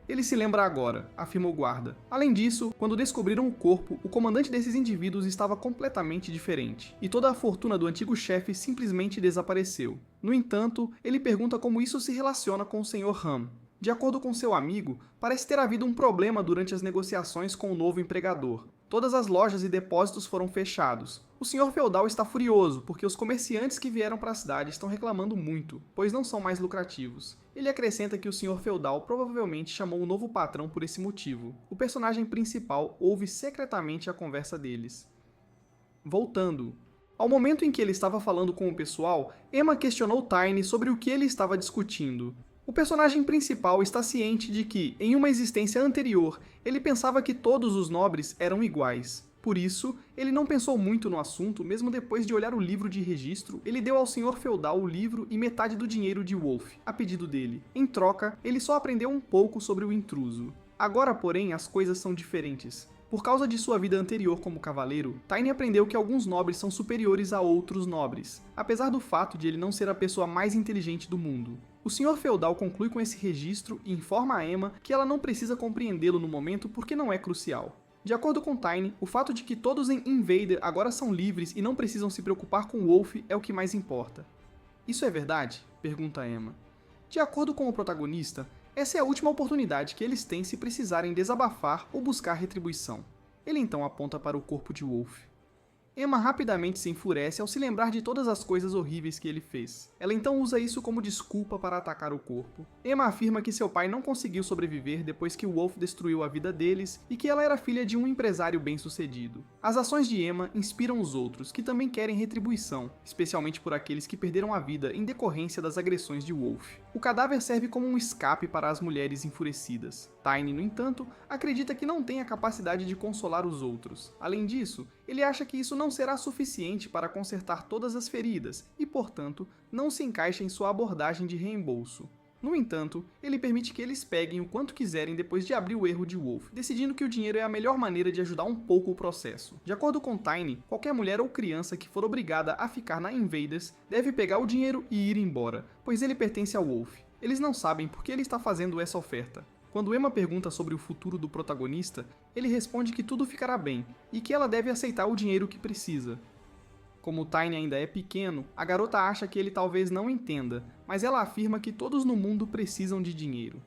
Ele se lembra agora, afirma o guarda. Além disso, quando descobriram o corpo, o comandante desses indivíduos estava completamente diferente, e toda a fortuna do antigo chefe simplesmente desapareceu. No entanto, ele pergunta como isso se relaciona com o Sr. Han. De acordo com seu amigo, parece ter havido um problema durante as negociações com o novo empregador. Todas as lojas e depósitos foram fechados. O Sr. Feudal está furioso porque os comerciantes que vieram para a cidade estão reclamando muito, pois não são mais lucrativos. Ele acrescenta que o Sr. Feudal provavelmente chamou o novo patrão por esse motivo. O personagem principal ouve secretamente a conversa deles. Voltando. Ao momento em que ele estava falando com o pessoal, Emma questionou Tiny sobre o que ele estava discutindo. O personagem principal está ciente de que, em uma existência anterior, ele pensava que todos os nobres eram iguais. Por isso, ele não pensou muito no assunto, mesmo depois de olhar o livro de registro, ele deu ao Sr. Feudal o livro e metade do dinheiro de Wolf, a pedido dele. Em troca, ele só aprendeu um pouco sobre o intruso. Agora, porém, as coisas são diferentes. Por causa de sua vida anterior como cavaleiro, Tiny aprendeu que alguns nobres são superiores a outros nobres, apesar do fato de ele não ser a pessoa mais inteligente do mundo. O Sr. Feudal conclui com esse registro e informa a Emma que ela não precisa compreendê-lo no momento porque não é crucial. De acordo com Tiny, o fato de que todos em Invader agora são livres e não precisam se preocupar com Wolf é o que mais importa. Isso é verdade? Pergunta Emma. De acordo com o protagonista, essa é a última oportunidade que eles têm se precisarem desabafar ou buscar retribuição. Ele então aponta para o corpo de Wolf. Emma rapidamente se enfurece ao se lembrar de todas as coisas horríveis que ele fez. Ela então usa isso como desculpa para atacar o corpo. Emma afirma que seu pai não conseguiu sobreviver depois que Wolf destruiu a vida deles e que ela era filha de um empresário bem-sucedido. As ações de Emma inspiram os outros, que também querem retribuição, especialmente por aqueles que perderam a vida em decorrência das agressões de Wolf. O cadáver serve como um escape para as mulheres enfurecidas. Tiny, no entanto, acredita que não tem a capacidade de consolar os outros. Além disso, ele acha que isso não será suficiente para consertar todas as feridas e, portanto, não se encaixa em sua abordagem de reembolso. No entanto, ele permite que eles peguem o quanto quiserem depois de abrir o erro de Wolf, decidindo que o dinheiro é a melhor maneira de ajudar um pouco o processo. De acordo com Tiny, qualquer mulher ou criança que for obrigada a ficar na Invaders deve pegar o dinheiro e ir embora, pois ele pertence ao Wolf. Eles não sabem por que ele está fazendo essa oferta. Quando Emma pergunta sobre o futuro do protagonista, ele responde que tudo ficará bem e que ela deve aceitar o dinheiro que precisa. Como o Tiny ainda é pequeno, a garota acha que ele talvez não entenda, mas ela afirma que todos no mundo precisam de dinheiro.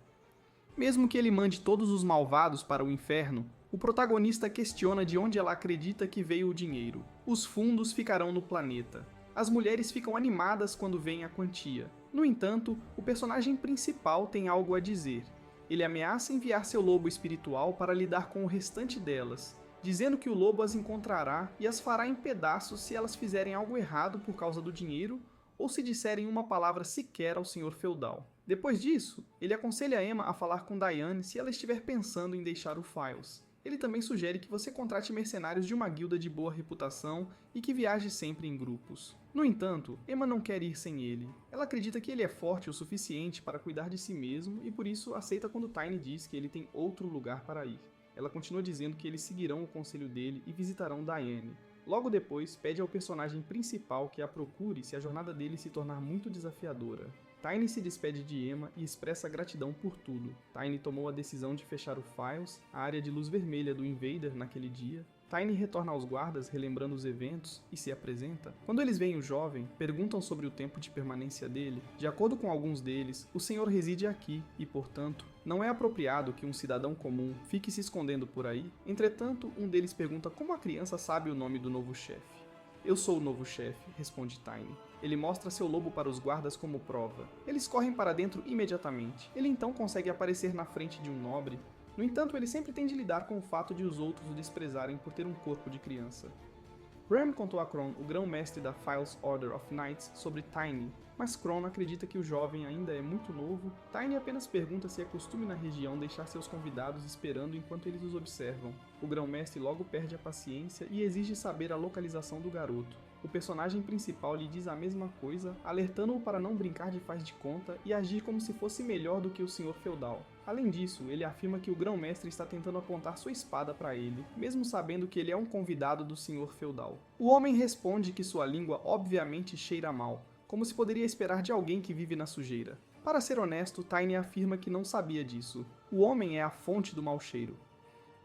Mesmo que ele mande todos os malvados para o inferno, o protagonista questiona de onde ela acredita que veio o dinheiro. Os fundos ficarão no planeta. As mulheres ficam animadas quando veem a quantia. No entanto, o personagem principal tem algo a dizer. Ele ameaça enviar seu lobo espiritual para lidar com o restante delas, dizendo que o lobo as encontrará e as fará em pedaços se elas fizerem algo errado por causa do dinheiro ou se disserem uma palavra sequer ao Sr. Feudal. Depois disso, ele aconselha Emma a falar com Diane se ela estiver pensando em deixar o Files. Ele também sugere que você contrate mercenários de uma guilda de boa reputação e que viaje sempre em grupos. No entanto, Emma não quer ir sem ele. Ela acredita que ele é forte o suficiente para cuidar de si mesmo e por isso aceita quando Tiny diz que ele tem outro lugar para ir. Ela continua dizendo que eles seguirão o conselho dele e visitarão Diane. Logo depois, pede ao personagem principal que a procure se a jornada dele se tornar muito desafiadora. Tiny se despede de Emma e expressa gratidão por tudo. Tiny tomou a decisão de fechar o Files, a área de luz vermelha do Invader naquele dia. Tiny retorna aos guardas relembrando os eventos e se apresenta. Quando eles veem o jovem, perguntam sobre o tempo de permanência dele. De acordo com alguns deles, o senhor reside aqui e, portanto, não é apropriado que um cidadão comum fique se escondendo por aí. Entretanto, um deles pergunta como a criança sabe o nome do novo chefe. Eu sou o novo chefe, responde Tiny. Ele mostra seu lobo para os guardas como prova. Eles correm para dentro imediatamente. Ele então consegue aparecer na frente de um nobre. No entanto, ele sempre tem de lidar com o fato de os outros o desprezarem por ter um corpo de criança. Ram contou a Kron, o grão-mestre da Files Order of Knights, sobre Tiny, mas Kron acredita que o jovem ainda é muito novo. Tiny apenas pergunta se é costume na região deixar seus convidados esperando enquanto eles os observam. O grão-mestre logo perde a paciência e exige saber a localização do garoto. O personagem principal lhe diz a mesma coisa, alertando-o para não brincar de faz de conta e agir como se fosse melhor do que o senhor feudal. Além disso, ele afirma que o grão-mestre está tentando apontar sua espada para ele, mesmo sabendo que ele é um convidado do senhor feudal. O homem responde que sua língua obviamente cheira mal, como se poderia esperar de alguém que vive na sujeira. Para ser honesto, Tiny afirma que não sabia disso. O homem é a fonte do mau cheiro.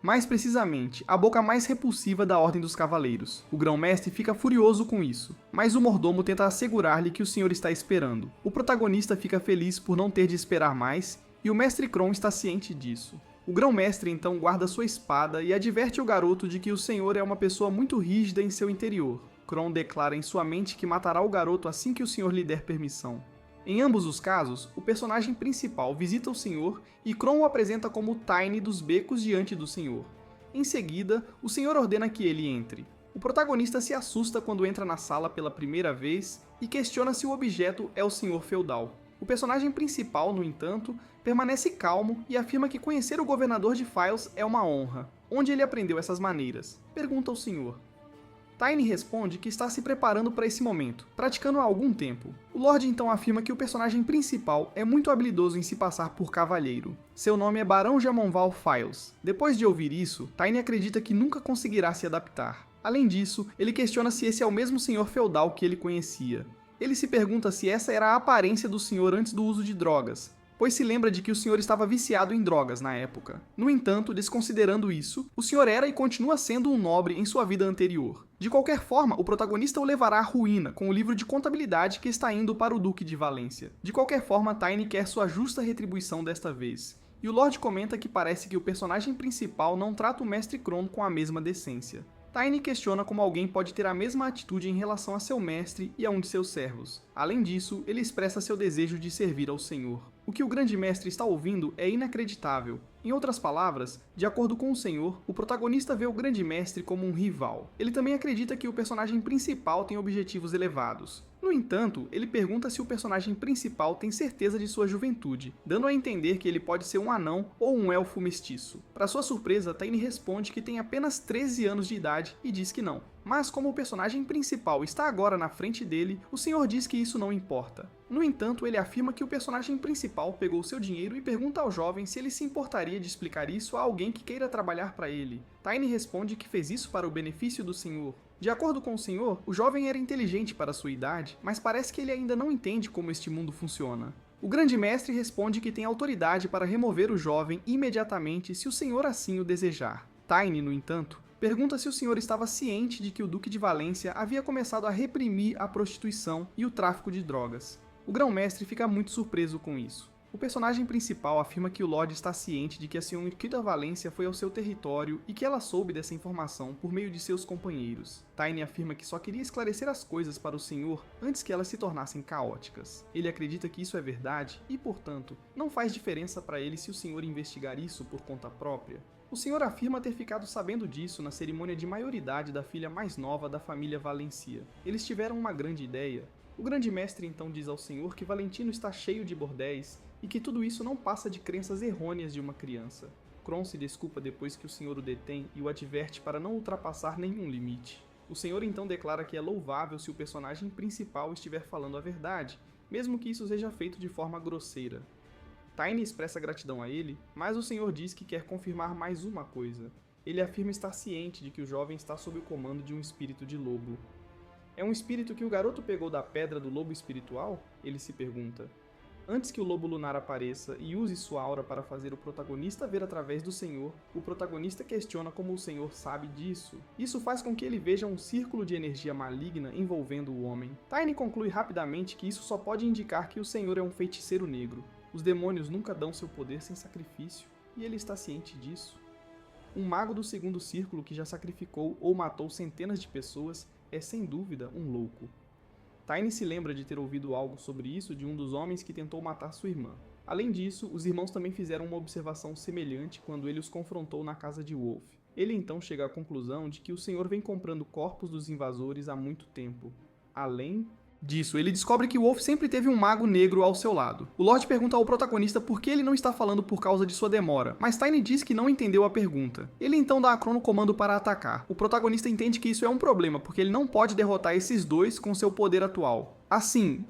Mais precisamente, a boca mais repulsiva da Ordem dos Cavaleiros. O grão-mestre fica furioso com isso, mas o mordomo tenta assegurar-lhe que o senhor está esperando. O protagonista fica feliz por não ter de esperar mais, e o mestre Kron está ciente disso. O grão-mestre então guarda sua espada e adverte o garoto de que o senhor é uma pessoa muito rígida em seu interior. Kron declara em sua mente que matará o garoto assim que o senhor lhe der permissão. Em ambos os casos, o personagem principal visita o senhor e Kron o apresenta como o Tiny dos becos diante do senhor. Em seguida, o senhor ordena que ele entre. O protagonista se assusta quando entra na sala pela primeira vez e questiona se o objeto é o senhor feudal. O personagem principal, no entanto, permanece calmo e afirma que conhecer o governador de Files é uma honra. Onde ele aprendeu essas maneiras? Pergunta o senhor. Tiny responde que está se preparando para esse momento, praticando há algum tempo. O Lorde então afirma que o personagem principal é muito habilidoso em se passar por cavalheiro. Seu nome é Barão Jamonval Files. Depois de ouvir isso, Tiny acredita que nunca conseguirá se adaptar. Além disso, ele questiona se esse é o mesmo senhor feudal que ele conhecia. Ele se pergunta se essa era a aparência do senhor antes do uso de drogas, pois se lembra de que o senhor estava viciado em drogas na época. No entanto, desconsiderando isso, o senhor era e continua sendo um nobre em sua vida anterior. De qualquer forma, o protagonista o levará à ruína com o livro de contabilidade que está indo para o Duque de Valência. De qualquer forma, Tiny quer sua justa retribuição desta vez. E o Lorde comenta que parece que o personagem principal não trata o mestre Kron com a mesma decência. Tiny questiona como alguém pode ter a mesma atitude em relação a seu mestre e a um de seus servos. Além disso, ele expressa seu desejo de servir ao senhor. O que o grande mestre está ouvindo é inacreditável. Em outras palavras, de acordo com o senhor, o protagonista vê o grande mestre como um rival. Ele também acredita que o personagem principal tem objetivos elevados. No entanto, ele pergunta se o personagem principal tem certeza de sua juventude, dando a entender que ele pode ser um anão ou um elfo mestiço. Para sua surpresa, Tiny responde que tem apenas 13 anos de idade e diz que não. Mas como o personagem principal está agora na frente dele, o senhor diz que isso não importa. No entanto, ele afirma que o personagem principal pegou seu dinheiro e pergunta ao jovem se ele se importaria de explicar isso a alguém que queira trabalhar para ele. Tiny responde que fez isso para o benefício do senhor. De acordo com o senhor, o jovem era inteligente para sua idade, mas parece que ele ainda não entende como este mundo funciona. O grande mestre responde que tem autoridade para remover o jovem imediatamente se o senhor assim o desejar. Tiny, no entanto, pergunta se o senhor estava ciente de que o Duque de Valência havia começado a reprimir a prostituição e o tráfico de drogas. O grão-mestre fica muito surpreso com isso. O personagem principal afirma que o Lorde está ciente de que a senhorita Valência foi ao seu território e que ela soube dessa informação por meio de seus companheiros. Tiny afirma que só queria esclarecer as coisas para o senhor antes que elas se tornassem caóticas. Ele acredita que isso é verdade e, portanto, não faz diferença para ele se o senhor investigar isso por conta própria. O senhor afirma ter ficado sabendo disso na cerimônia de maioridade da filha mais nova da família Valencia. Eles tiveram uma grande ideia. O grande mestre então diz ao senhor que Valentino está cheio de bordéis e que tudo isso não passa de crenças errôneas de uma criança. Kron se desculpa depois que o senhor o detém e o adverte para não ultrapassar nenhum limite. O senhor então declara que é louvável se o personagem principal estiver falando a verdade, mesmo que isso seja feito de forma grosseira. Tiny expressa gratidão a ele, mas o senhor diz que quer confirmar mais uma coisa. Ele afirma estar ciente de que o jovem está sob o comando de um espírito de lobo. É um espírito que o garoto pegou da pedra do lobo espiritual? Ele se pergunta. Antes que o lobo lunar apareça e use sua aura para fazer o protagonista ver através do senhor, o protagonista questiona como o senhor sabe disso. Isso faz com que ele veja um círculo de energia maligna envolvendo o homem. Tiny conclui rapidamente que isso só pode indicar que o senhor é um feiticeiro negro. Os demônios nunca dão seu poder sem sacrifício, e ele está ciente disso. Um mago do segundo círculo que já sacrificou ou matou centenas de pessoas é sem dúvida um louco. Tiny se lembra de ter ouvido algo sobre isso de um dos homens que tentou matar sua irmã. Além disso, os irmãos também fizeram uma observação semelhante quando ele os confrontou na casa de Wolf. Ele então chega à conclusão de que o senhor vem comprando corpos dos invasores há muito tempo. Além disso, ele descobre que Wolf sempre teve um mago negro ao seu lado. O Lorde pergunta ao protagonista por que ele não está falando por causa de sua demora, mas Tiny diz que não entendeu a pergunta. Ele então dá a Crono comando para atacar. O protagonista entende que isso é um problema, porque ele não pode derrotar esses dois com seu poder atual. Assim,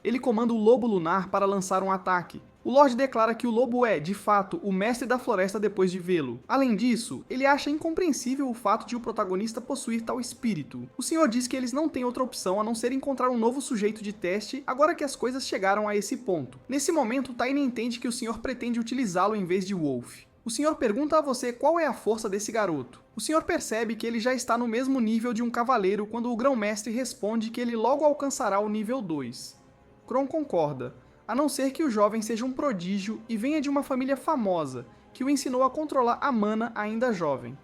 ele comanda o Lobo Lunar para lançar um ataque. O Lorde declara que o lobo é, de fato, o mestre da floresta depois de vê-lo. Além disso, ele acha incompreensível o fato de o protagonista possuir tal espírito. O senhor diz que eles não têm outra opção a não ser encontrar um novo sujeito de teste agora que as coisas chegaram a esse ponto. Nesse momento, Tiny entende que o senhor pretende utilizá-lo em vez de Wolf. O senhor pergunta a você qual é a força desse garoto. O senhor percebe que ele já está no mesmo nível de um cavaleiro quando o grão-mestre responde que ele logo alcançará o nível 2. Kron concorda, a não ser que o jovem seja um prodígio e venha de uma família famosa, que o ensinou a controlar a mana ainda jovem.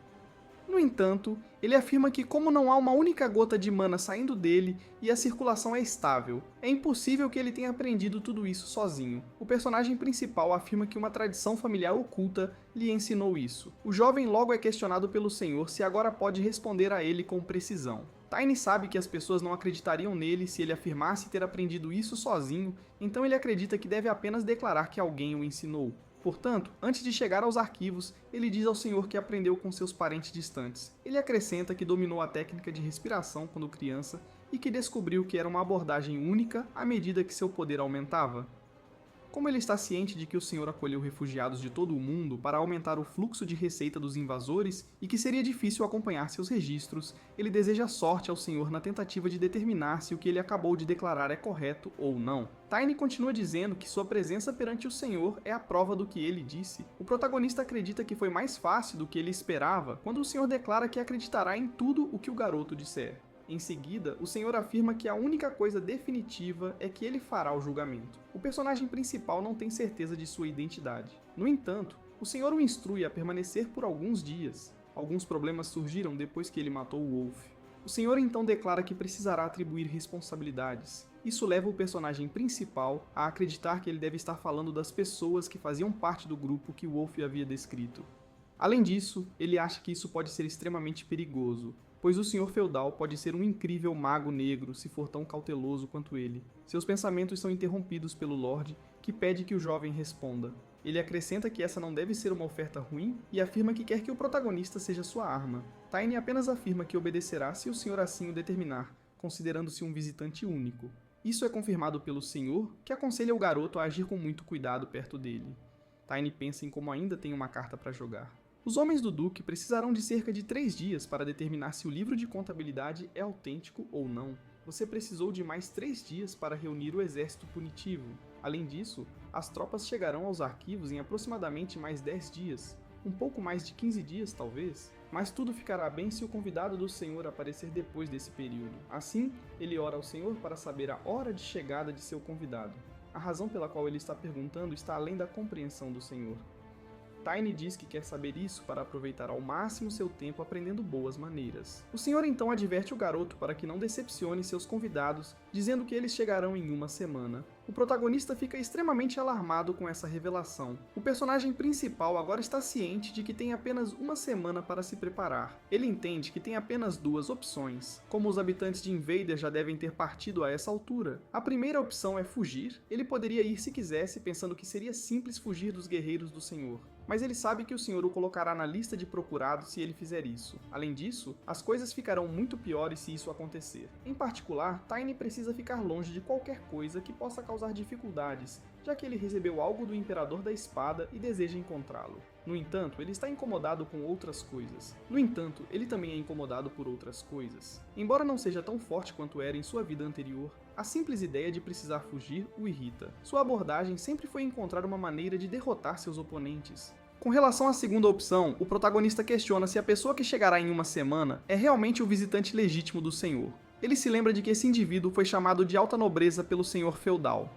No entanto, ele afirma que como não há uma única gota de mana saindo dele e a circulação é estável, é impossível que ele tenha aprendido tudo isso sozinho. O personagem principal afirma que uma tradição familiar oculta lhe ensinou isso. O jovem logo é questionado pelo senhor se agora pode responder a ele com precisão. Tiny sabe que as pessoas não acreditariam nele se ele afirmasse ter aprendido isso sozinho, então ele acredita que deve apenas declarar que alguém o ensinou. Portanto, antes de chegar aos arquivos, ele diz ao senhor que aprendeu com seus parentes distantes. Ele acrescenta que dominou a técnica de respiração quando criança e que descobriu que era uma abordagem única à medida que seu poder aumentava. Como ele está ciente de que o senhor acolheu refugiados de todo o mundo para aumentar o fluxo de receita dos invasores e que seria difícil acompanhar seus registros, ele deseja sorte ao senhor na tentativa de determinar se o que ele acabou de declarar é correto ou não. Tiny continua dizendo que sua presença perante o senhor é a prova do que ele disse. O protagonista acredita que foi mais fácil do que ele esperava quando o senhor declara que acreditará em tudo o que o garoto disser. Em seguida, o senhor afirma que a única coisa definitiva é que ele fará o julgamento. O personagem principal não tem certeza de sua identidade. No entanto, o senhor o instrui a permanecer por alguns dias. Alguns problemas surgiram depois que ele matou o Wolf. O senhor então declara que precisará atribuir responsabilidades. Isso leva o personagem principal a acreditar que ele deve estar falando das pessoas que faziam parte do grupo que Wolf havia descrito. Além disso, ele acha que isso pode ser extremamente perigoso, pois o senhor feudal pode ser um incrível mago negro se for tão cauteloso quanto ele. Seus pensamentos são interrompidos pelo Lorde, que pede que o jovem responda. Ele acrescenta que essa não deve ser uma oferta ruim e afirma que quer que o protagonista seja sua arma. Tiny apenas afirma que obedecerá se o senhor assim o determinar, considerando-se um visitante único. Isso é confirmado pelo senhor, que aconselha o garoto a agir com muito cuidado perto dele. Tiny pensa em como ainda tem uma carta para jogar. Os homens do Duque precisarão de cerca de 3 dias para determinar se o livro de contabilidade é autêntico ou não. Você precisou de mais 3 dias para reunir o exército punitivo. Além disso, as tropas chegarão aos arquivos em aproximadamente mais 10 dias. Um pouco mais de 15 dias, talvez. Mas tudo ficará bem se o convidado do senhor aparecer depois desse período. Assim, ele ora ao senhor para saber a hora de chegada de seu convidado. A razão pela qual ele está perguntando está além da compreensão do senhor. Tiny diz que quer saber isso para aproveitar ao máximo seu tempo aprendendo boas maneiras. O senhor então adverte o garoto para que não decepcione seus convidados, dizendo que eles chegarão em uma semana. O protagonista fica extremamente alarmado com essa revelação. O personagem principal agora está ciente de que tem apenas uma semana para se preparar. Ele entende que tem apenas 2 opções. Como os habitantes de Invader já devem ter partido a essa altura, a primeira opção é fugir. Ele poderia ir se quisesse, pensando que seria simples fugir dos guerreiros do senhor. Mas ele sabe que o senhor o colocará na lista de procurados se ele fizer isso. Além disso, as coisas ficarão muito piores se isso acontecer. Em particular, Tiny precisa ficar longe de qualquer coisa que possa causar dificuldades, já que ele recebeu algo do Imperador da Espada e deseja encontrá-lo. No entanto, ele está incomodado com outras coisas. No entanto, ele também é incomodado por outras coisas. Embora não seja tão forte quanto era em sua vida anterior, a simples ideia de precisar fugir o irrita. Sua abordagem sempre foi encontrar uma maneira de derrotar seus oponentes. Com relação à segunda opção, o protagonista questiona se a pessoa que chegará em uma semana é realmente o visitante legítimo do senhor. Ele se lembra de que esse indivíduo foi chamado de alta nobreza pelo senhor feudal.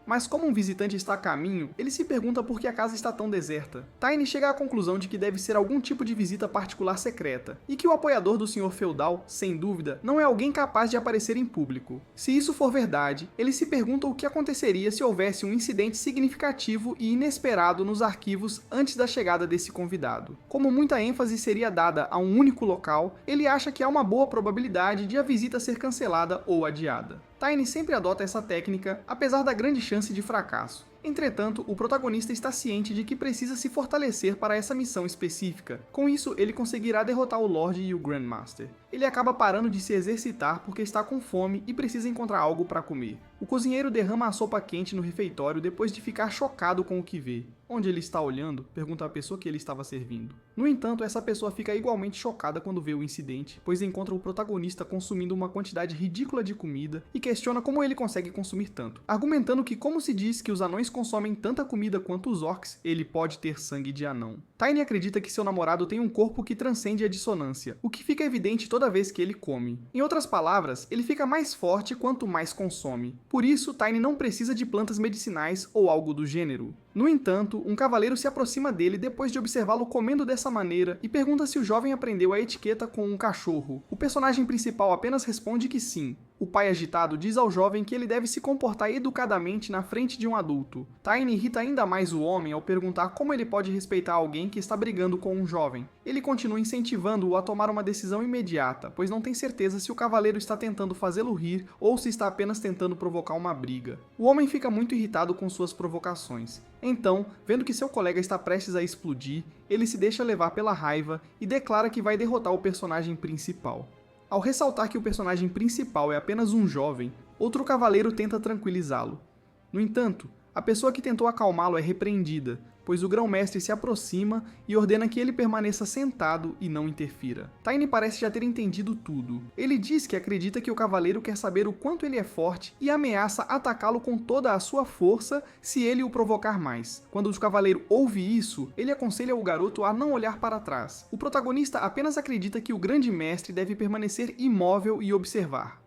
Mas como um visitante está a caminho, ele se pergunta por que a casa está tão deserta. Tiny chega à conclusão de que deve ser algum tipo de visita particular secreta, e que o apoiador do senhor feudal, sem dúvida, não é alguém capaz de aparecer em público. Se isso for verdade, ele se pergunta o que aconteceria se houvesse um incidente significativo e inesperado nos arquivos antes da chegada desse convidado. Como muita ênfase seria dada a um único local, ele acha que há uma boa probabilidade de a visita ser cancelada ou adiada. Tiny sempre adota essa técnica, apesar da grande chance de fracasso. Entretanto, o protagonista está ciente de que precisa se fortalecer para essa missão específica. Com isso, ele conseguirá derrotar o Lorde e o Grandmaster. Ele acaba parando de se exercitar porque está com fome e precisa encontrar algo para comer. O cozinheiro derrama a sopa quente no refeitório depois de ficar chocado com o que vê. Onde ele está olhando? Pergunta a pessoa que ele estava servindo. No entanto, essa pessoa fica igualmente chocada quando vê o incidente, pois encontra o protagonista consumindo uma quantidade ridícula de comida e questiona como ele consegue consumir tanto, argumentando que como se diz que os anões consomem tanta comida quanto os orcs, ele pode ter sangue de anão. Tiny acredita que seu namorado tem um corpo que transcende a dissonância, o que fica evidente toda vez que ele come. Em outras palavras, ele fica mais forte quanto mais consome. Por isso, Tiny não precisa de plantas medicinais ou algo do gênero. No entanto, um cavaleiro se aproxima dele depois de observá-lo comendo dessa maneira e pergunta se o jovem aprendeu a etiqueta com um cachorro. O personagem principal apenas responde que sim. O pai agitado diz ao jovem que ele deve se comportar educadamente na frente de um adulto. Tiny irrita ainda mais o homem ao perguntar como ele pode respeitar alguém que está brigando com um jovem. Ele continua incentivando-o a tomar uma decisão imediata, pois não tem certeza se o cavaleiro está tentando fazê-lo rir ou se está apenas tentando provocar uma briga. O homem fica muito irritado com suas provocações. Então, vendo que seu colega está prestes a explodir, ele se deixa levar pela raiva e declara que vai derrotar o personagem principal. Ao ressaltar que o personagem principal é apenas um jovem, outro cavaleiro tenta tranquilizá-lo. No entanto, a pessoa que tentou acalmá-lo é repreendida, pois o grão-mestre se aproxima e ordena que ele permaneça sentado e não interfira. Tiny parece já ter entendido tudo. Ele diz que acredita que o cavaleiro quer saber o quanto ele é forte e ameaça atacá-lo com toda a sua força se ele o provocar mais. Quando o cavaleiro ouve isso, ele aconselha o garoto a não olhar para trás. O protagonista apenas acredita que o grande mestre deve permanecer imóvel e observar.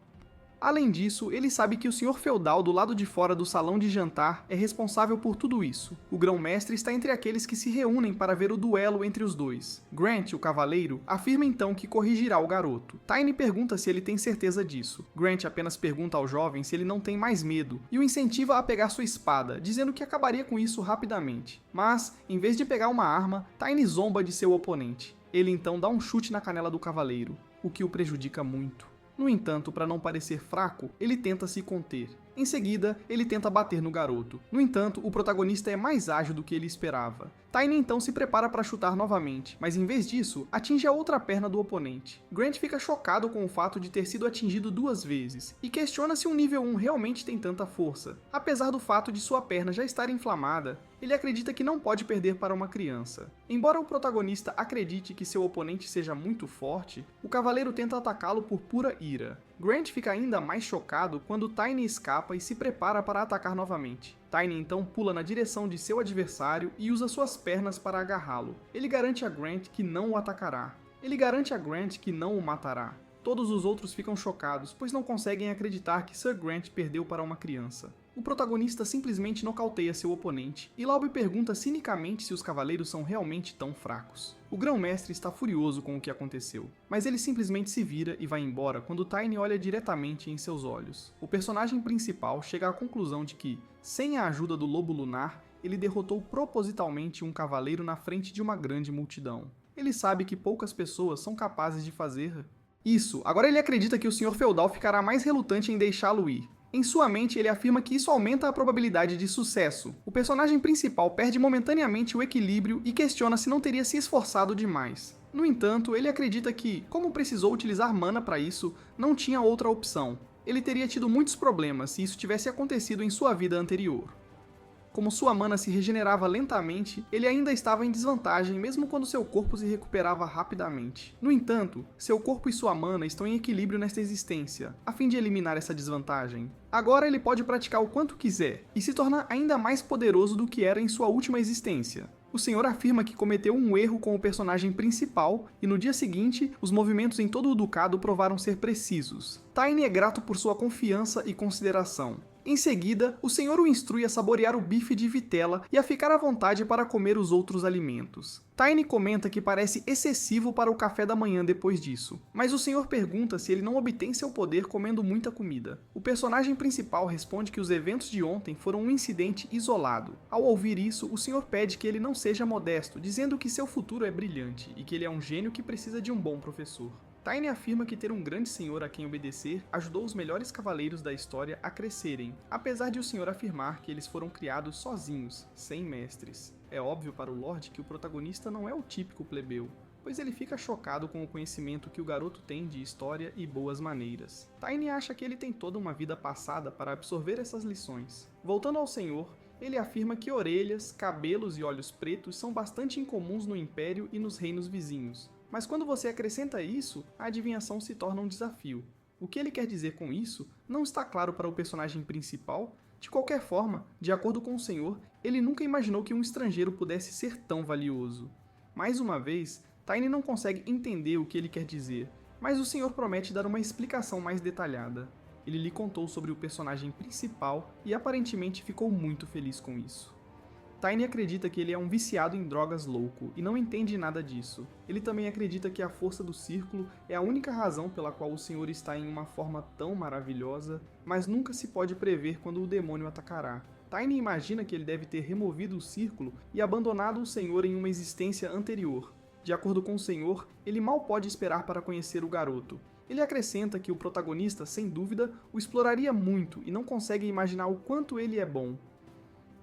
Além disso, ele sabe que o senhor feudal do lado de fora do salão de jantar é responsável por tudo isso. O grão-mestre está entre aqueles que se reúnem para ver o duelo entre os dois. Grant, o cavaleiro, afirma então que corrigirá o garoto. Tiny pergunta se ele tem certeza disso. Grant apenas pergunta ao jovem se ele não tem mais medo e o incentiva a pegar sua espada, dizendo que acabaria com isso rapidamente. Mas, em vez de pegar uma arma, Tiny zomba de seu oponente. Ele então dá um chute na canela do cavaleiro, o que o prejudica muito. No entanto, para não parecer fraco, ele tenta se conter. Em seguida, ele tenta bater no garoto. No entanto, o protagonista é mais ágil do que ele esperava. Tiny então se prepara para chutar novamente, mas em vez disso, atinge a outra perna do oponente. Grant fica chocado com o fato de ter sido atingido 2 vezes, e questiona se um nível 1 realmente tem tanta força. Apesar do fato de sua perna já estar inflamada, ele acredita que não pode perder para uma criança. Embora o protagonista acredite que seu oponente seja muito forte, o cavaleiro tenta atacá-lo por pura ira. Grant fica ainda mais chocado quando Tiny escapa e se prepara para atacar novamente. Tiny então pula na direção de seu adversário e usa suas pernas para agarrá-lo. Ele garante a Grant que não o atacará. Ele garante a Grant que não o matará. Todos os outros ficam chocados, pois não conseguem acreditar que Sir Grant perdeu para uma criança. O protagonista simplesmente nocauteia seu oponente, e Laube pergunta cinicamente se os cavaleiros são realmente tão fracos. O grão-mestre está furioso com o que aconteceu, mas ele simplesmente se vira e vai embora quando Tiny olha diretamente em seus olhos. O personagem principal chega à conclusão de que, sem a ajuda do Lobo Lunar, ele derrotou propositalmente um cavaleiro na frente de uma grande multidão. Ele sabe que poucas pessoas são capazes de fazer isso. Agora ele acredita que o senhor feudal ficará mais relutante em deixá-lo ir. Em sua mente, ele afirma que isso aumenta a probabilidade de sucesso. O personagem principal perde momentaneamente o equilíbrio e questiona se não teria se esforçado demais. No entanto, ele acredita que, como precisou utilizar mana para isso, não tinha outra opção. Ele teria tido muitos problemas se isso tivesse acontecido em sua vida anterior. Como sua mana se regenerava lentamente, ele ainda estava em desvantagem mesmo quando seu corpo se recuperava rapidamente. No entanto, seu corpo e sua mana estão em equilíbrio nesta existência, a fim de eliminar essa desvantagem. Agora ele pode praticar o quanto quiser, e se tornar ainda mais poderoso do que era em sua última existência. O senhor afirma que cometeu um erro com o personagem principal, e no dia seguinte, os movimentos em todo o ducado provaram ser precisos. Tiny é grato por sua confiança e consideração. Em seguida, o senhor o instrui a saborear o bife de vitela e a ficar à vontade para comer os outros alimentos. Tiny comenta que parece excessivo para o café da manhã depois disso, mas o senhor pergunta se ele não obtém seu poder comendo muita comida. O personagem principal responde que os eventos de ontem foram um incidente isolado. Ao ouvir isso, o senhor pede que ele não seja modesto, dizendo que seu futuro é brilhante e que ele é um gênio que precisa de um bom professor. Tiny afirma que ter um grande senhor a quem obedecer ajudou os melhores cavaleiros da história a crescerem, apesar de o senhor afirmar que eles foram criados sozinhos, sem mestres. É óbvio para o Lorde que o protagonista não é o típico plebeu, pois ele fica chocado com o conhecimento que o garoto tem de história e boas maneiras. Tiny acha que ele tem toda uma vida passada para absorver essas lições. Voltando ao senhor, ele afirma que orelhas, cabelos e olhos pretos são bastante incomuns no Império e nos reinos vizinhos. Mas quando você acrescenta isso, a adivinhação se torna um desafio. O que ele quer dizer com isso não está claro para o personagem principal. De qualquer forma, de acordo com o senhor, ele nunca imaginou que um estrangeiro pudesse ser tão valioso. Mais uma vez, Tiny não consegue entender o que ele quer dizer, mas o senhor promete dar uma explicação mais detalhada. Ele lhe contou sobre o personagem principal e aparentemente ficou muito feliz com isso. Tiny acredita que ele é um viciado em drogas louco e não entende nada disso. Ele também acredita que a força do círculo é a única razão pela qual o senhor está em uma forma tão maravilhosa, mas nunca se pode prever quando o demônio atacará. Tiny imagina que ele deve ter removido o círculo e abandonado o senhor em uma existência anterior. De acordo com o senhor, ele mal pode esperar para conhecer o garoto. Ele acrescenta que o protagonista, sem dúvida, o exploraria muito e não consegue imaginar o quanto ele é bom.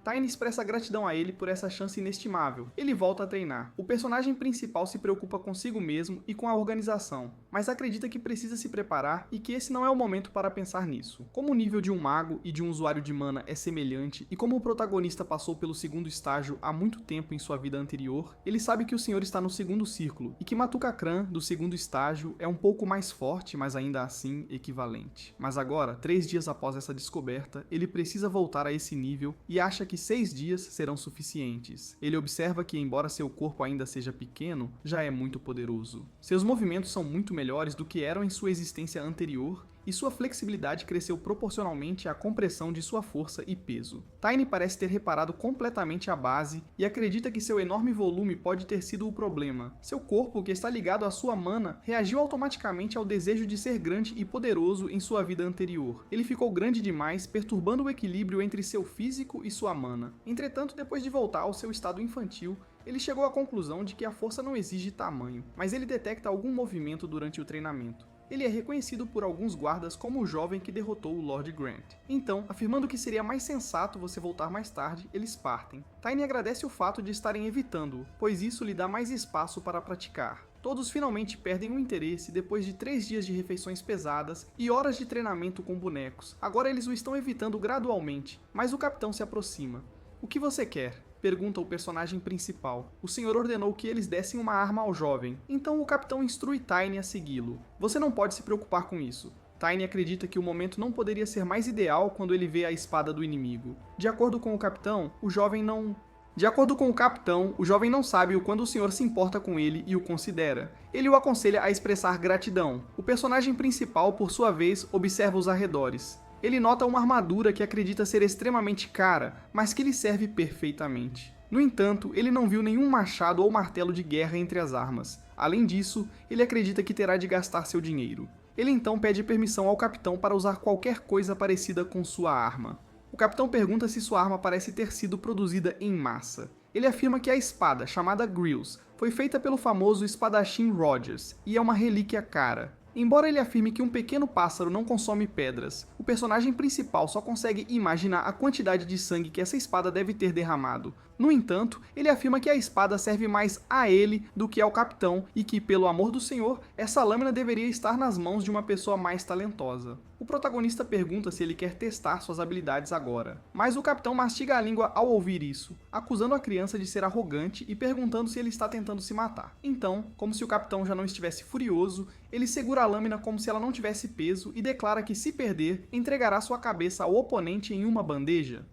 Tiny expressa gratidão a ele por essa chance inestimável. Ele volta a treinar. O personagem principal se preocupa consigo mesmo e com a organização, mas acredita que precisa se preparar e que esse não é o momento para pensar nisso. Como o nível de um mago e de um usuário de mana é semelhante e como o protagonista passou pelo segundo estágio há muito tempo em sua vida anterior, ele sabe que o senhor está no segundo círculo e que Matuka-Cran, do segundo estágio, é um pouco mais forte, mas ainda assim equivalente. Mas agora, 3 dias após essa descoberta, ele precisa voltar a esse nível e acha que 6 dias serão suficientes. Ele observa que, embora seu corpo ainda seja pequeno, já é muito poderoso. Seus movimentos são muito melhores do que eram em sua existência anterior, e sua flexibilidade cresceu proporcionalmente à compressão de sua força e peso. Tiny parece ter reparado completamente a base e acredita que seu enorme volume pode ter sido o problema. Seu corpo, que está ligado à sua mana, reagiu automaticamente ao desejo de ser grande e poderoso em sua vida anterior. Ele ficou grande demais, perturbando o equilíbrio entre seu físico e sua mana. Entretanto, depois de voltar ao seu estado infantil, ele chegou à conclusão de que a força não exige tamanho, mas ele detecta algum movimento durante o treinamento. Ele é reconhecido por alguns guardas como o jovem que derrotou o Lord Grant. Então, afirmando que seria mais sensato você voltar mais tarde, eles partem. Tiny agradece o fato de estarem evitando-o, pois isso lhe dá mais espaço para praticar. Todos finalmente perdem o interesse depois de 3 dias de refeições pesadas e horas de treinamento com bonecos. Agora eles o estão evitando gradualmente, mas o capitão se aproxima. "O que você quer?" pergunta o personagem principal. O senhor ordenou que eles dessem uma arma ao jovem, então o capitão instrui Tiny a segui-lo. Você não pode se preocupar com isso. Tiny acredita que o momento não poderia ser mais ideal quando ele vê a espada do inimigo. De acordo com o capitão, o jovem não sabe o quanto o senhor se importa com ele e o considera. Ele o aconselha a expressar gratidão. O personagem principal, por sua vez, observa os arredores. Ele nota uma armadura que acredita ser extremamente cara, mas que lhe serve perfeitamente. No entanto, ele não viu nenhum machado ou martelo de guerra entre as armas. Além disso, ele acredita que terá de gastar seu dinheiro. Ele então pede permissão ao capitão para usar qualquer coisa parecida com sua arma. O capitão pergunta se sua arma parece ter sido produzida em massa. Ele afirma que a espada, chamada Grills, foi feita pelo famoso espadachim Rogers, e é uma relíquia cara. Embora ele afirme que um pequeno pássaro não consome pedras, o personagem principal só consegue imaginar a quantidade de sangue que essa espada deve ter derramado. No entanto, ele afirma que a espada serve mais a ele do que ao capitão e que, pelo amor do Senhor, essa lâmina deveria estar nas mãos de uma pessoa mais talentosa. O protagonista pergunta se ele quer testar suas habilidades agora, mas o capitão mastiga a língua ao ouvir isso, acusando a criança de ser arrogante e perguntando se ele está tentando se matar. Então, como se o capitão já não estivesse furioso, ele segura a lâmina como se ela não tivesse peso e declara que, se perder, entregará sua cabeça ao oponente em uma bandeja.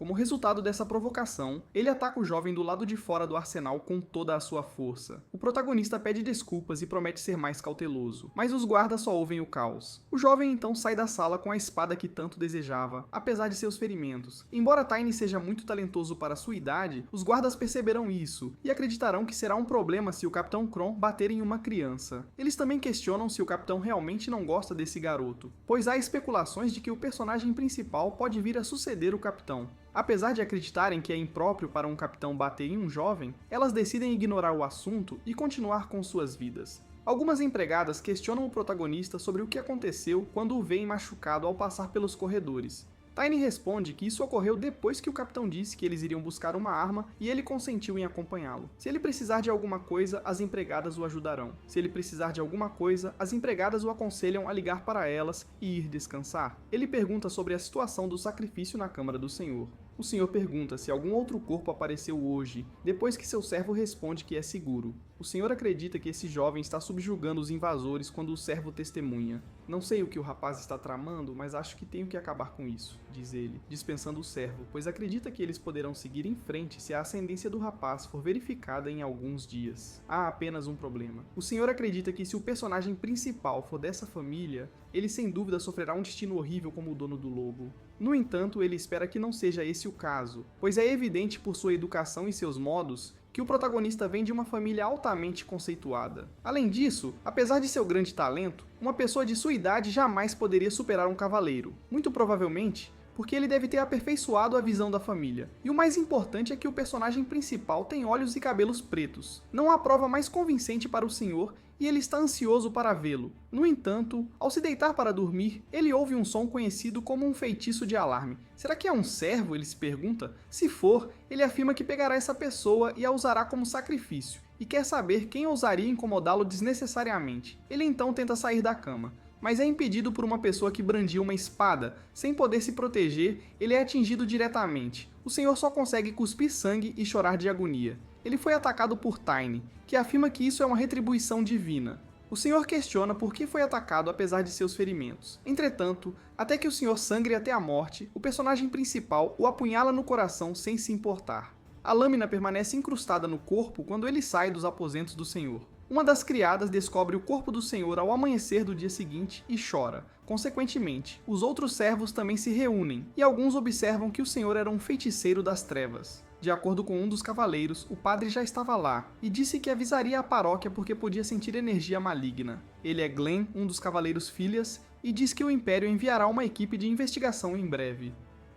Como resultado dessa provocação, ele ataca o jovem do lado de fora do arsenal com toda a sua força. O protagonista pede desculpas e promete ser mais cauteloso, mas os guardas só ouvem o caos. O jovem então sai da sala com a espada que tanto desejava, apesar de seus ferimentos. Embora Tiny seja muito talentoso para sua idade, os guardas perceberão isso e acreditarão que será um problema se o Capitão Kron bater em uma criança. Eles também questionam se o capitão realmente não gosta desse garoto, pois há especulações de que o personagem principal pode vir a suceder o capitão. Apesar de acreditarem que é impróprio para um capitão bater em um jovem, elas decidem ignorar o assunto e continuar com suas vidas. Algumas empregadas questionam o protagonista sobre o que aconteceu quando o veem machucado ao passar pelos corredores. Tiny responde que isso ocorreu depois que o capitão disse que eles iriam buscar uma arma e ele consentiu em acompanhá-lo. Se ele precisar de alguma coisa, as empregadas o ajudarão. Se ele precisar de alguma coisa, as empregadas o aconselham a ligar para elas e ir descansar. Ele pergunta sobre a situação do sacrifício na Câmara do Senhor. O Senhor pergunta se algum outro corpo apareceu hoje, depois que seu servo responde que é seguro. O Senhor acredita que esse jovem está subjugando os invasores quando o servo testemunha. Não sei o que o rapaz está tramando, mas acho que tenho que acabar com isso, diz ele, dispensando o servo, pois acredita que eles poderão seguir em frente se a ascendência do rapaz for verificada em alguns dias. Há apenas um problema. O Senhor acredita que se o personagem principal for dessa família, ele sem dúvida sofrerá um destino horrível como o dono do lobo. No entanto, ele espera que não seja esse o caso, pois é evidente por sua educação e seus modos que o protagonista vem de uma família altamente conceituada. Além disso, apesar de seu grande talento, uma pessoa de sua idade jamais poderia superar um cavaleiro, muito provavelmente porque ele deve ter aperfeiçoado a visão da família. E o mais importante é que o personagem principal tem olhos e cabelos pretos. Não há prova mais convincente para o senhor e ele está ansioso para vê-lo. No entanto, ao se deitar para dormir, ele ouve um som conhecido como um feitiço de alarme. Será que é um servo? Ele se pergunta. Se for, ele afirma que pegará essa pessoa e a usará como sacrifício, e quer saber quem ousaria incomodá-lo desnecessariamente. Ele então tenta sair da cama, mas é impedido por uma pessoa que brandia uma espada. Sem poder se proteger, ele é atingido diretamente. O senhor só consegue cuspir sangue e chorar de agonia. Ele foi atacado por Tiny, que afirma que isso é uma retribuição divina. O senhor questiona por que foi atacado apesar de seus ferimentos. Entretanto, até que o senhor sangre até a morte, o personagem principal o apunhala no coração sem se importar. A lâmina permanece incrustada no corpo quando ele sai dos aposentos do senhor. Uma das criadas descobre o corpo do senhor ao amanhecer do dia seguinte e chora. Consequentemente, os outros servos também se reúnem, e alguns observam que o senhor era um feiticeiro das trevas. De acordo com um dos cavaleiros, o padre já estava lá, e disse que avisaria a paróquia porque podia sentir energia maligna. Ele é Glenn, um dos cavaleiros filhas, e diz que o Império enviará uma equipe de investigação em breve.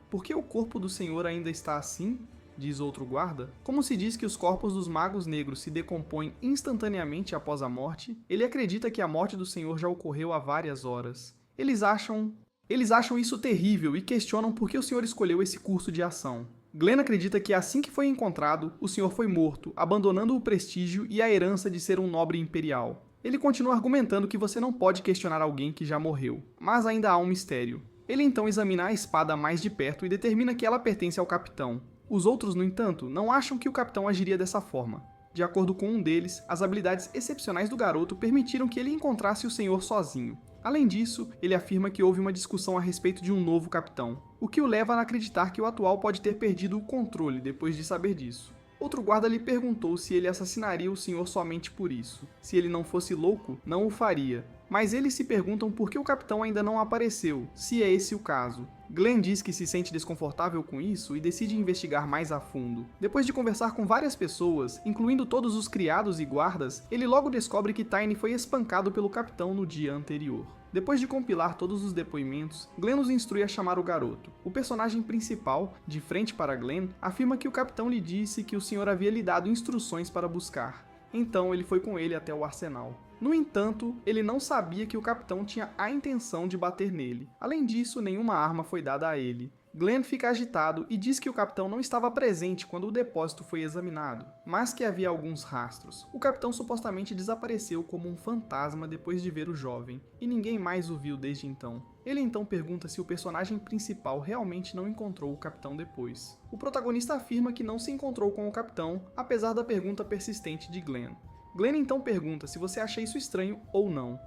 Por que o corpo do senhor ainda está assim? Diz outro guarda. Como se diz que os corpos dos magos negros se decompõem instantaneamente após a morte, ele acredita que a morte do senhor já ocorreu há várias horas. Eles acham isso terrível e questionam por que o senhor escolheu esse curso de ação. Glenn acredita que assim que foi encontrado, o senhor foi morto, abandonando o prestígio e a herança de ser um nobre imperial. Ele continua argumentando que você não pode questionar alguém que já morreu, mas ainda há um mistério. Ele então examina a espada mais de perto e determina que ela pertence ao capitão. Os outros, no entanto, não acham que o capitão agiria dessa forma. De acordo com um deles, as habilidades excepcionais do garoto permitiram que ele encontrasse o senhor sozinho. Além disso, ele afirma que houve uma discussão a respeito de um novo capitão, o que o leva a acreditar que o atual pode ter perdido o controle depois de saber disso. Outro guarda lhe perguntou se ele assassinaria o senhor somente por isso. Se ele não fosse louco, não o faria. Mas eles se perguntam por que o capitão ainda não apareceu, se é esse o caso. Glenn diz que se sente desconfortável com isso e decide investigar mais a fundo. Depois de conversar com várias pessoas, incluindo todos os criados e guardas, ele logo descobre que Tiny foi espancado pelo capitão no dia anterior. Depois de compilar todos os depoimentos, Glenn os instrui a chamar o garoto. O personagem principal, de frente para Glenn, afirma que o capitão lhe disse que o senhor havia lhe dado instruções para buscar. Então ele foi com ele até o arsenal. No entanto, ele não sabia que o capitão tinha a intenção de bater nele. Além disso, nenhuma arma foi dada a ele. Glenn fica agitado e diz que o capitão não estava presente quando o depósito foi examinado, mas que havia alguns rastros. O capitão supostamente desapareceu como um fantasma depois de ver o jovem, e ninguém mais o viu desde então. Ele então pergunta se o personagem principal realmente não encontrou o capitão depois. O protagonista afirma que não se encontrou com o capitão, apesar da pergunta persistente de Glenn. Glenn então pergunta se você acha isso estranho ou não.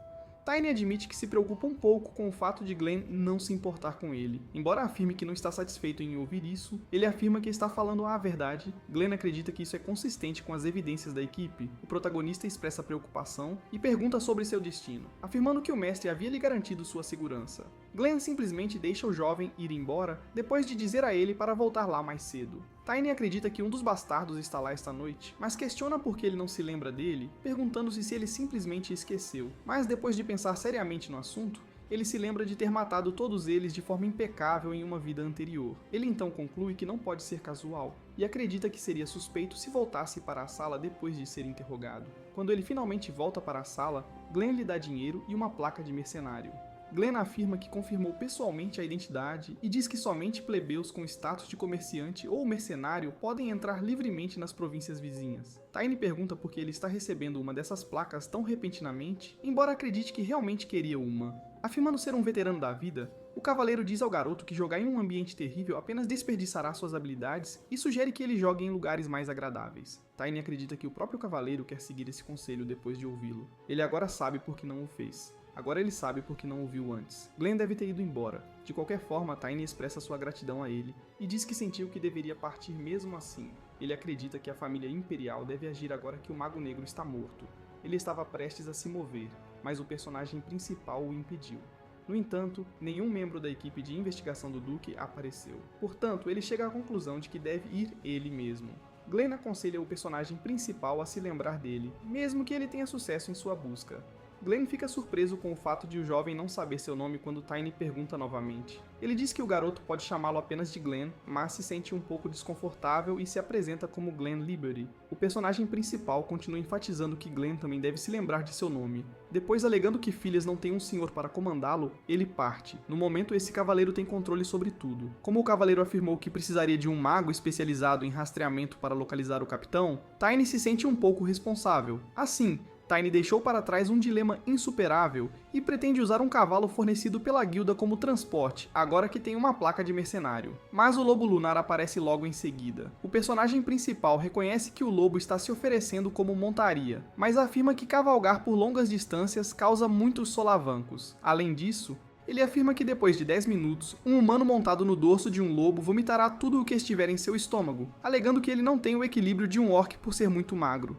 Tiny admite que se preocupa um pouco com o fato de Glenn não se importar com ele. Embora afirme que não está satisfeito em ouvir isso, ele afirma que está falando a verdade. Glenn acredita que isso é consistente com as evidências da equipe. O protagonista expressa preocupação e pergunta sobre seu destino, afirmando que o mestre havia lhe garantido sua segurança. Glenn simplesmente deixa o jovem ir embora depois de dizer a ele para voltar lá mais cedo. Tiny acredita que um dos bastardos está lá esta noite, mas questiona por que ele não se lembra dele, perguntando-se se ele simplesmente esqueceu. Mas depois de pensar seriamente no assunto, ele se lembra de ter matado todos eles de forma impecável em uma vida anterior. Ele então conclui que não pode ser casual, e acredita que seria suspeito se voltasse para a sala depois de ser interrogado. Quando ele finalmente volta para a sala, Glenn lhe dá dinheiro e uma placa de mercenário. Glenn afirma que confirmou pessoalmente a identidade e diz que somente plebeus com status de comerciante ou mercenário podem entrar livremente nas províncias vizinhas. Tiny pergunta por que ele está recebendo uma dessas placas tão repentinamente, embora acredite que realmente queria uma. Afirmando ser um veterano da vida, o cavaleiro diz ao garoto que jogar em um ambiente terrível apenas desperdiçará suas habilidades e sugere que ele jogue em lugares mais agradáveis. Tiny acredita que o próprio cavaleiro quer seguir esse conselho depois de ouvi-lo. Ele agora sabe por que não o fez. Agora ele sabe porque não o viu antes. Glenn deve ter ido embora. De qualquer forma, Tiny expressa sua gratidão a ele e diz que sentiu que deveria partir mesmo assim. Ele acredita que a família imperial deve agir agora que o Mago Negro está morto. Ele estava prestes a se mover, mas o personagem principal o impediu. No entanto, nenhum membro da equipe de investigação do Duque apareceu. Portanto, ele chega à conclusão de que deve ir ele mesmo. Glenn aconselha o personagem principal a se lembrar dele, mesmo que ele tenha sucesso em sua busca. Glenn fica surpreso com o fato de o jovem não saber seu nome quando Tiny pergunta novamente. Ele diz que o garoto pode chamá-lo apenas de Glenn, mas se sente um pouco desconfortável e se apresenta como Glenn Liberty. O personagem principal continua enfatizando que Glenn também deve se lembrar de seu nome. Depois, alegando que Phileas não tem um senhor para comandá-lo, ele parte. No momento, esse cavaleiro tem controle sobre tudo. Como o cavaleiro afirmou que precisaria de um mago especializado em rastreamento para localizar o capitão, Tiny se sente um pouco responsável. Assim, Tiny deixou para trás um dilema insuperável e pretende usar um cavalo fornecido pela guilda como transporte, agora que tem uma placa de mercenário. Mas o Lobo Lunar aparece logo em seguida. O personagem principal reconhece que o lobo está se oferecendo como montaria, mas afirma que cavalgar por longas distâncias causa muitos solavancos. Além disso, ele afirma que depois de 10 minutos, um humano montado no dorso de um lobo vomitará tudo o que estiver em seu estômago, alegando que ele não tem o equilíbrio de um orc por ser muito magro.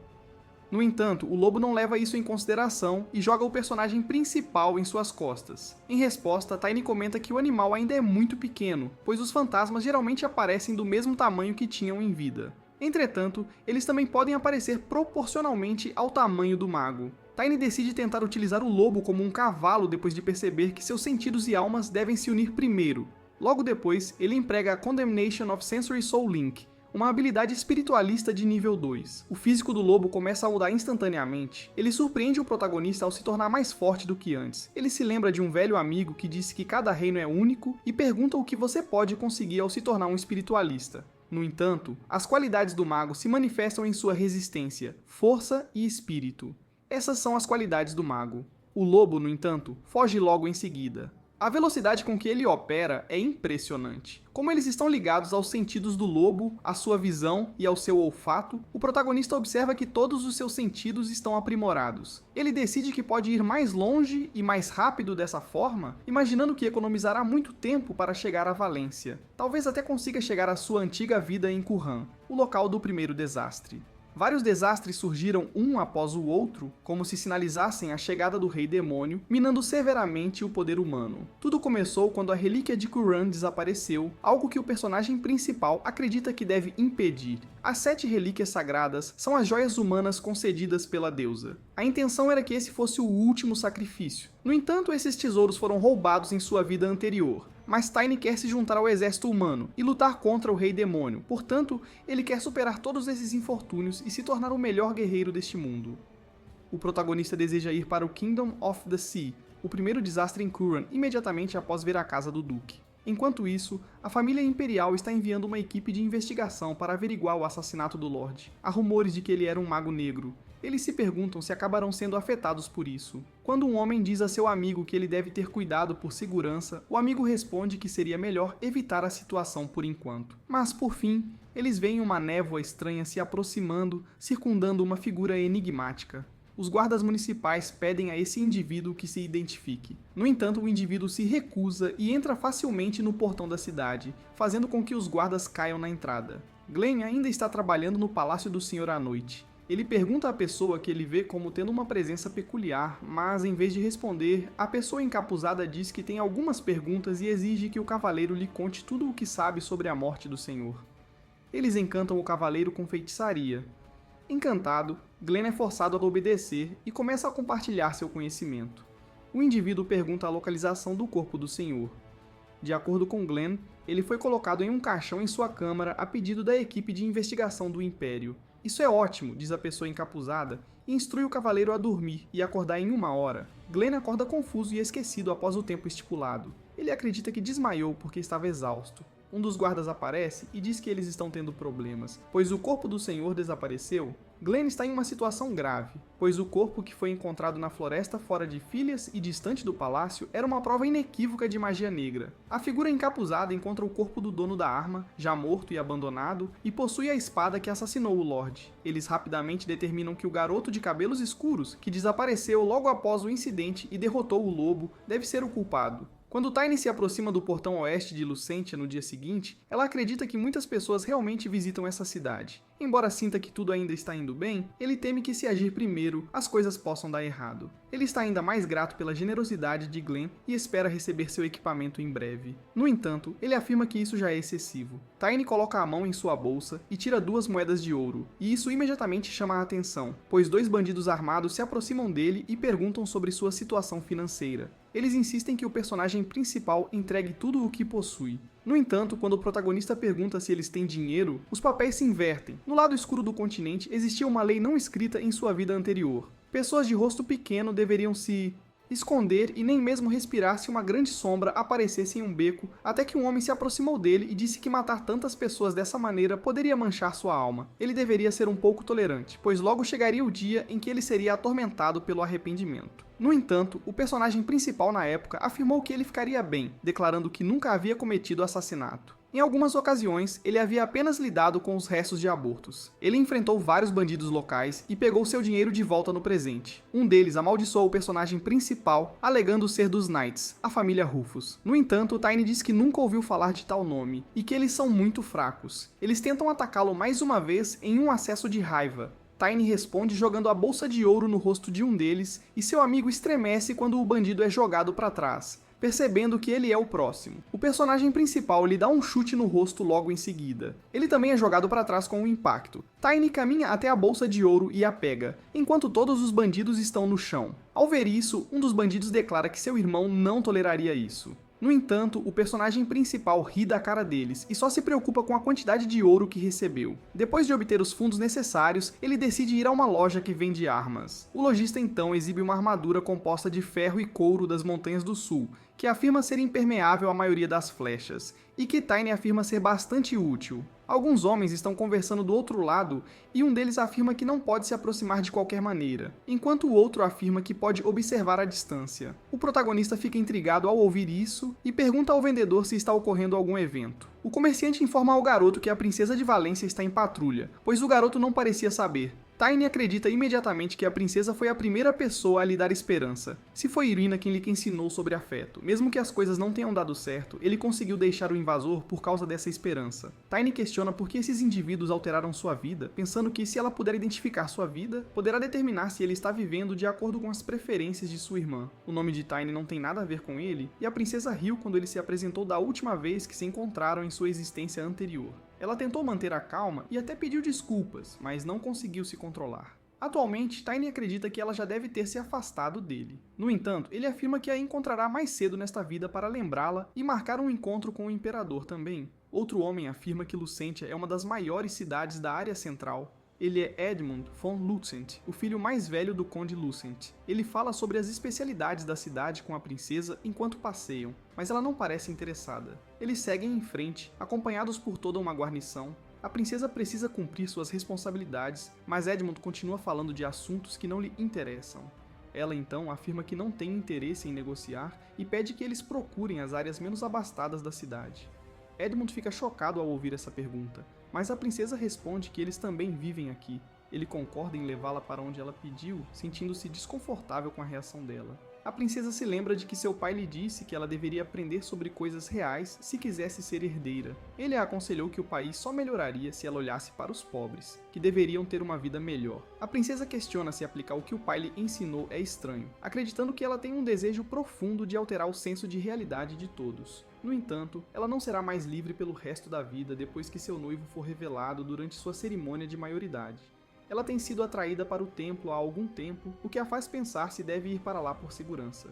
No entanto, o lobo não leva isso em consideração e joga o personagem principal em suas costas. Em resposta, Tiny comenta que o animal ainda é muito pequeno, pois os fantasmas geralmente aparecem do mesmo tamanho que tinham em vida. Entretanto, eles também podem aparecer proporcionalmente ao tamanho do mago. Tiny decide tentar utilizar o lobo como um cavalo depois de perceber que seus sentidos e almas devem se unir primeiro. Logo depois, ele emprega a Condemnation of Sensory Soul Link, uma habilidade espiritualista de nível 2. O físico do lobo começa a mudar instantaneamente. Ele surpreende o protagonista ao se tornar mais forte do que antes. Ele se lembra de um velho amigo que disse que cada reino é único e pergunta o que você pode conseguir ao se tornar um espiritualista. No entanto, as qualidades do mago se manifestam em sua resistência, força e espírito. Essas são as qualidades do mago. O lobo, no entanto, foge logo em seguida. A velocidade com que ele opera é impressionante. Como eles estão ligados aos sentidos do lobo, à sua visão e ao seu olfato, o protagonista observa que todos os seus sentidos estão aprimorados. Ele decide que pode ir mais longe e mais rápido dessa forma, imaginando que economizará muito tempo para chegar a Valência. Talvez até consiga chegar à sua antiga vida em Curran, o local do primeiro desastre. Vários desastres surgiram um após o outro, como se sinalizassem a chegada do Rei Demônio, minando severamente o poder humano. Tudo começou quando a relíquia de Curran desapareceu, algo que o personagem principal acredita que deve impedir. As 7 relíquias sagradas são as joias humanas concedidas pela deusa. A intenção era que esse fosse o último sacrifício. No entanto, esses tesouros foram roubados em sua vida anterior. Mas Tiny quer se juntar ao exército humano e lutar contra o Rei Demônio, portanto, ele quer superar todos esses infortúnios e se tornar o melhor guerreiro deste mundo. O protagonista deseja ir para o Kingdom of the Sea, o primeiro desastre em Curran, imediatamente após ver a casa do Duque. Enquanto isso, a família imperial está enviando uma equipe de investigação para averiguar o assassinato do Lorde. Há rumores de que ele era um mago negro. Eles se perguntam se acabarão sendo afetados por isso. Quando um homem diz a seu amigo que ele deve ter cuidado por segurança, o amigo responde que seria melhor evitar a situação por enquanto. Mas, por fim, eles veem uma névoa estranha se aproximando, circundando uma figura enigmática. Os guardas municipais pedem a esse indivíduo que se identifique. No entanto, o indivíduo se recusa e entra facilmente no portão da cidade, fazendo com que os guardas caiam na entrada. Glenn ainda está trabalhando no Palácio do Senhor à noite. Ele pergunta à pessoa que ele vê como tendo uma presença peculiar, mas em vez de responder, a pessoa encapuzada diz que tem algumas perguntas e exige que o cavaleiro lhe conte tudo o que sabe sobre a morte do Senhor. Eles encantam o cavaleiro com feitiçaria. Encantado, Glenn é forçado a obedecer e começa a compartilhar seu conhecimento. O indivíduo pergunta a localização do corpo do Senhor. De acordo com Glenn, ele foi colocado em um caixão em sua câmara a pedido da equipe de investigação do Império. Isso é ótimo, diz a pessoa encapuzada, e instrui o cavaleiro a dormir e acordar em 1 hora. Glenn acorda confuso e esquecido após o tempo estipulado. Ele acredita que desmaiou porque estava exausto. Um dos guardas aparece e diz que eles estão tendo problemas, pois o corpo do Senhor desapareceu. Glenn está em uma situação grave, pois o corpo que foi encontrado na floresta fora de Phileas e distante do palácio era uma prova inequívoca de magia negra. A figura encapuzada encontra o corpo do dono da arma, já morto e abandonado, e possui a espada que assassinou o Lorde. Eles rapidamente determinam que o garoto de cabelos escuros, que desapareceu logo após o incidente e derrotou o lobo, deve ser o culpado. Quando Tiny se aproxima do portão oeste de Lucentia no dia seguinte, ela acredita que muitas pessoas realmente visitam essa cidade. Embora sinta que tudo ainda está indo bem, ele teme que se agir primeiro, as coisas possam dar errado. Ele está ainda mais grato pela generosidade de Glenn e espera receber seu equipamento em breve. No entanto, ele afirma que isso já é excessivo. Tiny coloca a mão em sua bolsa e tira 2 moedas de ouro, e isso imediatamente chama a atenção, pois 2 bandidos armados se aproximam dele e perguntam sobre sua situação financeira. Eles insistem que o personagem principal entregue tudo o que possui. No entanto, quando o protagonista pergunta se eles têm dinheiro, os papéis se invertem. No lado escuro do continente existia uma lei não escrita em sua vida anterior. Pessoas de rosto pequeno deveriam se esconder e nem mesmo respirar se uma grande sombra aparecesse em um beco, até que um homem se aproximou dele e disse que matar tantas pessoas dessa maneira poderia manchar sua alma. Ele deveria ser um pouco tolerante, pois logo chegaria o dia em que ele seria atormentado pelo arrependimento. No entanto, o personagem principal na época afirmou que ele ficaria bem, declarando que nunca havia cometido assassinato. Em algumas ocasiões, ele havia apenas lidado com os restos de abortos. Ele enfrentou vários bandidos locais e pegou seu dinheiro de volta no presente. Um deles amaldiçoou o personagem principal, alegando ser dos Knights, a família Rufus. No entanto, Tiny diz que nunca ouviu falar de tal nome, e que eles são muito fracos. Eles tentam atacá-lo mais uma vez em um acesso de raiva. Tiny responde jogando a bolsa de ouro no rosto de um deles, e seu amigo estremece quando o bandido é jogado para trás, percebendo que ele é o próximo. O personagem principal lhe dá um chute no rosto logo em seguida. Ele também é jogado para trás com um impacto. Tiny caminha até a bolsa de ouro e a pega, enquanto todos os bandidos estão no chão. Ao ver isso, um dos bandidos declara que seu irmão não toleraria isso. No entanto, o personagem principal ri da cara deles e só se preocupa com a quantidade de ouro que recebeu. Depois de obter os fundos necessários, ele decide ir a uma loja que vende armas. O lojista então exibe uma armadura composta de ferro e couro das Montanhas do Sul, que afirma ser impermeável à maioria das flechas, e que Tiny afirma ser bastante útil. Alguns homens estão conversando do outro lado e um deles afirma que não pode se aproximar de qualquer maneira, enquanto o outro afirma que pode observar à distância. O protagonista fica intrigado ao ouvir isso e pergunta ao vendedor se está ocorrendo algum evento. O comerciante informa ao garoto que a princesa de Valência está em patrulha, pois o garoto não parecia saber. Tiny acredita imediatamente que a princesa foi a primeira pessoa a lhe dar esperança. Se foi Irina quem lhe ensinou sobre afeto, mesmo que as coisas não tenham dado certo, ele conseguiu deixar o invasor por causa dessa esperança. Tiny questiona por que esses indivíduos alteraram sua vida, pensando que se ela puder identificar sua vida, poderá determinar se ele está vivendo de acordo com as preferências de sua irmã. O nome de Tiny não tem nada a ver com ele, e a princesa riu quando ele se apresentou da última vez que se encontraram em sua existência anterior. Ela tentou manter a calma e até pediu desculpas, mas não conseguiu se controlar. Atualmente, Tiny acredita que ela já deve ter se afastado dele. No entanto, ele afirma que a encontrará mais cedo nesta vida para lembrá-la e marcar um encontro com o Imperador também. Outro homem afirma que Lucentia é uma das maiores cidades da área central. Ele é Edmund von Lucent, o filho mais velho do Conde Lucent. Ele fala sobre as especialidades da cidade com a princesa enquanto passeiam, mas ela não parece interessada. Eles seguem em frente, acompanhados por toda uma guarnição. A princesa precisa cumprir suas responsabilidades, mas Edmund continua falando de assuntos que não lhe interessam. Ela então afirma que não tem interesse em negociar e pede que eles procurem as áreas menos abastadas da cidade. Edmund fica chocado ao ouvir essa pergunta, mas a princesa responde que eles também vivem aqui. Ele concorda em levá-la para onde ela pediu, sentindo-se desconfortável com a reação dela. A princesa se lembra de que seu pai lhe disse que ela deveria aprender sobre coisas reais se quisesse ser herdeira. Ele a aconselhou que o país só melhoraria se ela olhasse para os pobres, que deveriam ter uma vida melhor. A princesa questiona se aplicar o que o pai lhe ensinou é estranho, acreditando que ela tem um desejo profundo de alterar o senso de realidade de todos. No entanto, ela não será mais livre pelo resto da vida depois que seu noivo for revelado durante sua cerimônia de maioridade. Ela tem sido atraída para o templo há algum tempo, o que a faz pensar se deve ir para lá por segurança.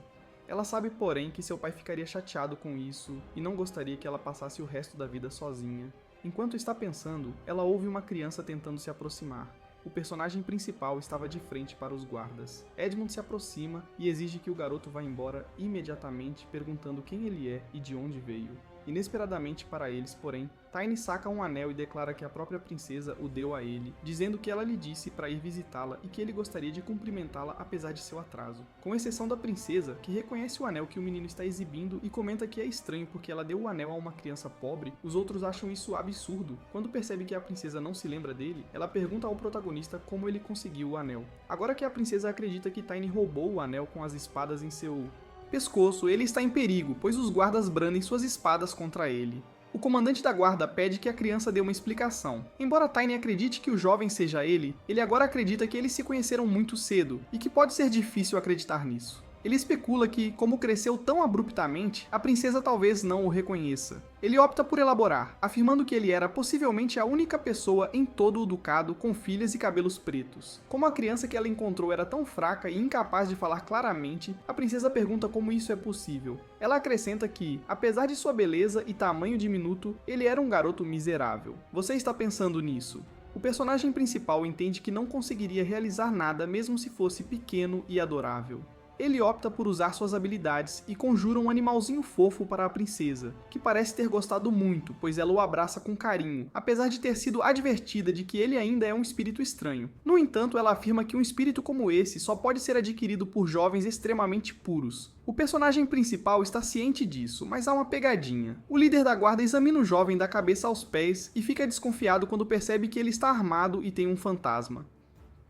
Ela sabe, porém, que seu pai ficaria chateado com isso e não gostaria que ela passasse o resto da vida sozinha. Enquanto está pensando, ela ouve uma criança tentando se aproximar. O personagem principal estava de frente para os guardas. Edmund se aproxima e exige que o garoto vá embora imediatamente, perguntando quem ele é e de onde veio. Inesperadamente para eles, porém, Tiny saca um anel e declara que a própria princesa o deu a ele, dizendo que ela lhe disse para ir visitá-la e que ele gostaria de cumprimentá-la apesar de seu atraso. Com exceção da princesa, que reconhece o anel que o menino está exibindo e comenta que é estranho porque ela deu o anel a uma criança pobre, os outros acham isso absurdo. Quando percebe que a princesa não se lembra dele, ela pergunta ao protagonista como ele conseguiu o anel. Agora que a princesa acredita que Tiny roubou o anel com as espadas em seu pescoço, ele está em perigo, pois os guardas brandem suas espadas contra ele. O comandante da guarda pede que a criança dê uma explicação. Embora Tiny acredite que o jovem seja ele agora acredita que eles se conheceram muito cedo, e que pode ser difícil acreditar nisso. Ele especula que, como cresceu tão abruptamente, a princesa talvez não o reconheça. Ele opta por elaborar, afirmando que ele era possivelmente a única pessoa em todo o ducado com filhas e cabelos pretos. Como a criança que ela encontrou era tão fraca e incapaz de falar claramente, a princesa pergunta como isso é possível. Ela acrescenta que, apesar de sua beleza e tamanho diminuto, ele era um garoto miserável. Você está pensando nisso? O personagem principal entende que não conseguiria realizar nada mesmo se fosse pequeno e adorável. Ele opta por usar suas habilidades e conjura um animalzinho fofo para a princesa, que parece ter gostado muito, pois ela o abraça com carinho, apesar de ter sido advertida de que ele ainda é um espírito estranho. No entanto, ela afirma que um espírito como esse só pode ser adquirido por jovens extremamente puros. O personagem principal está ciente disso, mas há uma pegadinha. O líder da guarda examina o jovem da cabeça aos pés e fica desconfiado quando percebe que ele está armado e tem um fantasma.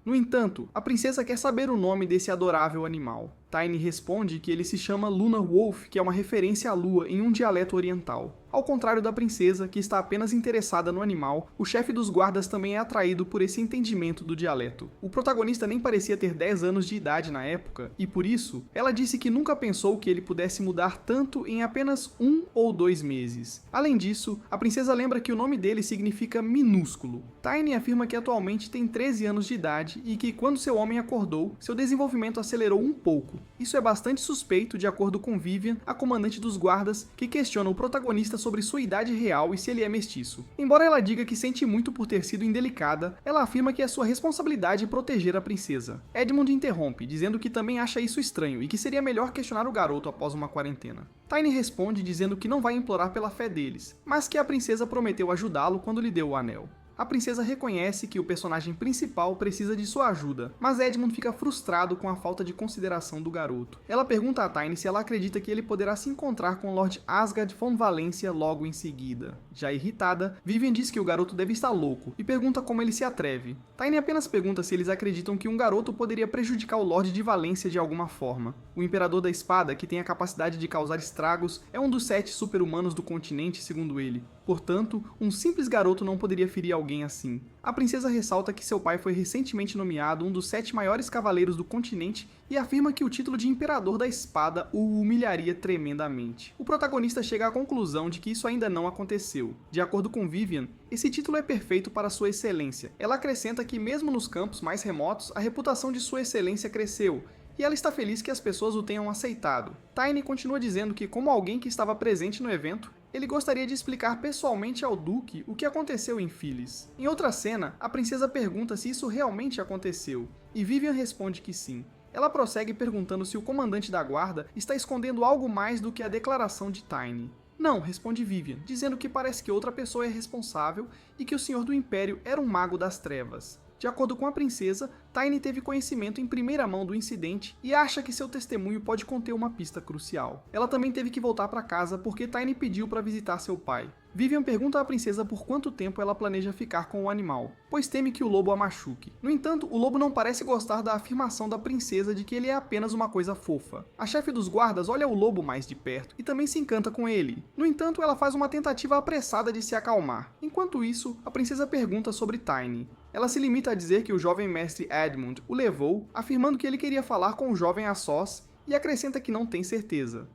No entanto, a princesa quer saber o nome desse adorável animal. Tiny responde que ele se chama Luna Wolf, que é uma referência à lua em um dialeto oriental. Ao contrário da princesa, que está apenas interessada no animal, o chefe dos guardas também é atraído por esse entendimento do dialeto. O protagonista nem parecia ter 10 anos de idade na época, e por isso, ela disse que nunca pensou que ele pudesse mudar tanto em apenas 1 ou 2 meses. Além disso, a princesa lembra que o nome dele significa minúsculo. Tiny afirma que atualmente tem 13 anos de idade e que quando seu homem acordou, seu desenvolvimento acelerou um pouco. Isso é bastante suspeito, de acordo com Vivian, a comandante dos guardas, que questiona o protagonista sobre sua idade real e se ele é mestiço. Embora ela diga que sente muito por ter sido indelicada, ela afirma que é sua responsabilidade proteger a princesa. Edmund interrompe, dizendo que também acha isso estranho e que seria melhor questionar o garoto após uma quarentena. Tiny responde dizendo que não vai implorar pela fé deles, mas que a princesa prometeu ajudá-lo quando lhe deu o anel. A princesa reconhece que o personagem principal precisa de sua ajuda, mas Edmund fica frustrado com a falta de consideração do garoto. Ela pergunta a Tiny se ela acredita que ele poderá se encontrar com Lord Asgard von Valência logo em seguida. Já irritada, Vivian diz que o garoto deve estar louco e pergunta como ele se atreve. Tiny apenas pergunta se eles acreditam que um garoto poderia prejudicar o Lorde de Valência de alguma forma. O Imperador da Espada, que tem a capacidade de causar estragos, é um dos 7 super-humanos do continente, segundo ele. Portanto, um simples garoto não poderia ferir alguém assim. A princesa ressalta que seu pai foi recentemente nomeado um dos 7 maiores cavaleiros do continente e afirma que o título de Imperador da Espada o humilharia tremendamente. O protagonista chega à conclusão de que isso ainda não aconteceu. De acordo com Vivian, esse título é perfeito para sua excelência. Ela acrescenta que mesmo nos campos mais remotos, a reputação de sua excelência cresceu, e ela está feliz que as pessoas o tenham aceitado. Tiny continua dizendo que, como alguém que estava presente no evento, Ele gostaria de explicar pessoalmente ao Duque o que aconteceu em Phyllis. Em outra cena, a princesa pergunta se isso realmente aconteceu, e Vivian responde que sim. Ela prossegue perguntando se o comandante da guarda está escondendo algo mais do que a declaração de Tiny. Não, responde Vivian, dizendo que parece que outra pessoa é responsável e que o Senhor do Império era um mago das trevas. De acordo com a princesa, Tiny teve conhecimento em primeira mão do incidente e acha que seu testemunho pode conter uma pista crucial. Ela também teve que voltar para casa porque Tiny pediu para visitar seu pai. Vivian pergunta à princesa por quanto tempo ela planeja ficar com o animal, pois teme que o lobo a machuque. No entanto, o lobo não parece gostar da afirmação da princesa de que ele é apenas uma coisa fofa. A chefe dos guardas olha o lobo mais de perto e também se encanta com ele. No entanto, ela faz uma tentativa apressada de se acalmar. Enquanto isso, a princesa pergunta sobre Tiny. Ela se limita a dizer que o jovem mestre Edmund o levou, afirmando que ele queria falar com o jovem a sós, e acrescenta que não tem certeza.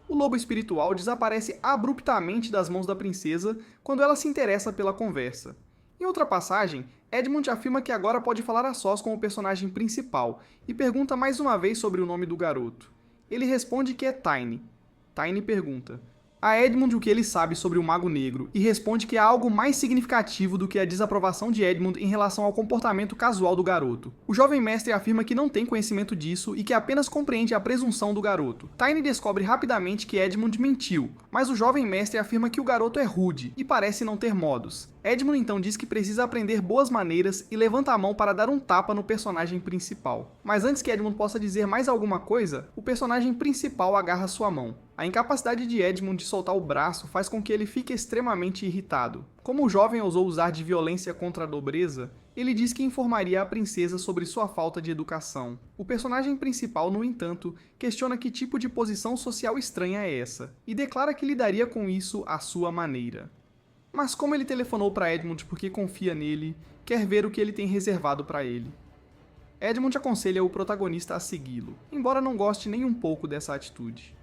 O lobo espiritual desaparece abruptamente das mãos da princesa quando ela se interessa pela conversa. Em outra passagem, Edmund afirma que agora pode falar a sós com o personagem principal e pergunta mais uma vez sobre o nome do garoto. Ele responde que é Tiny. Tiny pergunta a Edmund o que ele sabe sobre o Mago Negro e responde que há algo mais significativo do que a desaprovação de Edmund em relação ao comportamento casual do garoto. O jovem mestre afirma que não tem conhecimento disso e que apenas compreende a presunção do garoto. Tiny descobre rapidamente que Edmund mentiu, mas o jovem mestre afirma que o garoto é rude e parece não ter modos. Edmund então diz que precisa aprender boas maneiras e levanta a mão para dar um tapa no personagem principal. Mas antes que Edmund possa dizer mais alguma coisa, o personagem principal agarra sua mão. A incapacidade de Edmund de soltar o braço faz com que ele fique extremamente irritado. Como o jovem ousou usar de violência contra a nobreza, ele diz que informaria a princesa sobre sua falta de educação. O personagem principal, no entanto, questiona que tipo de posição social estranha é essa, e declara que lidaria com isso à sua maneira. Mas como ele telefonou para Edmund porque confia nele, quer ver o que ele tem reservado para ele. Edmund aconselha o protagonista a segui-lo, embora não goste nem um pouco dessa atitude.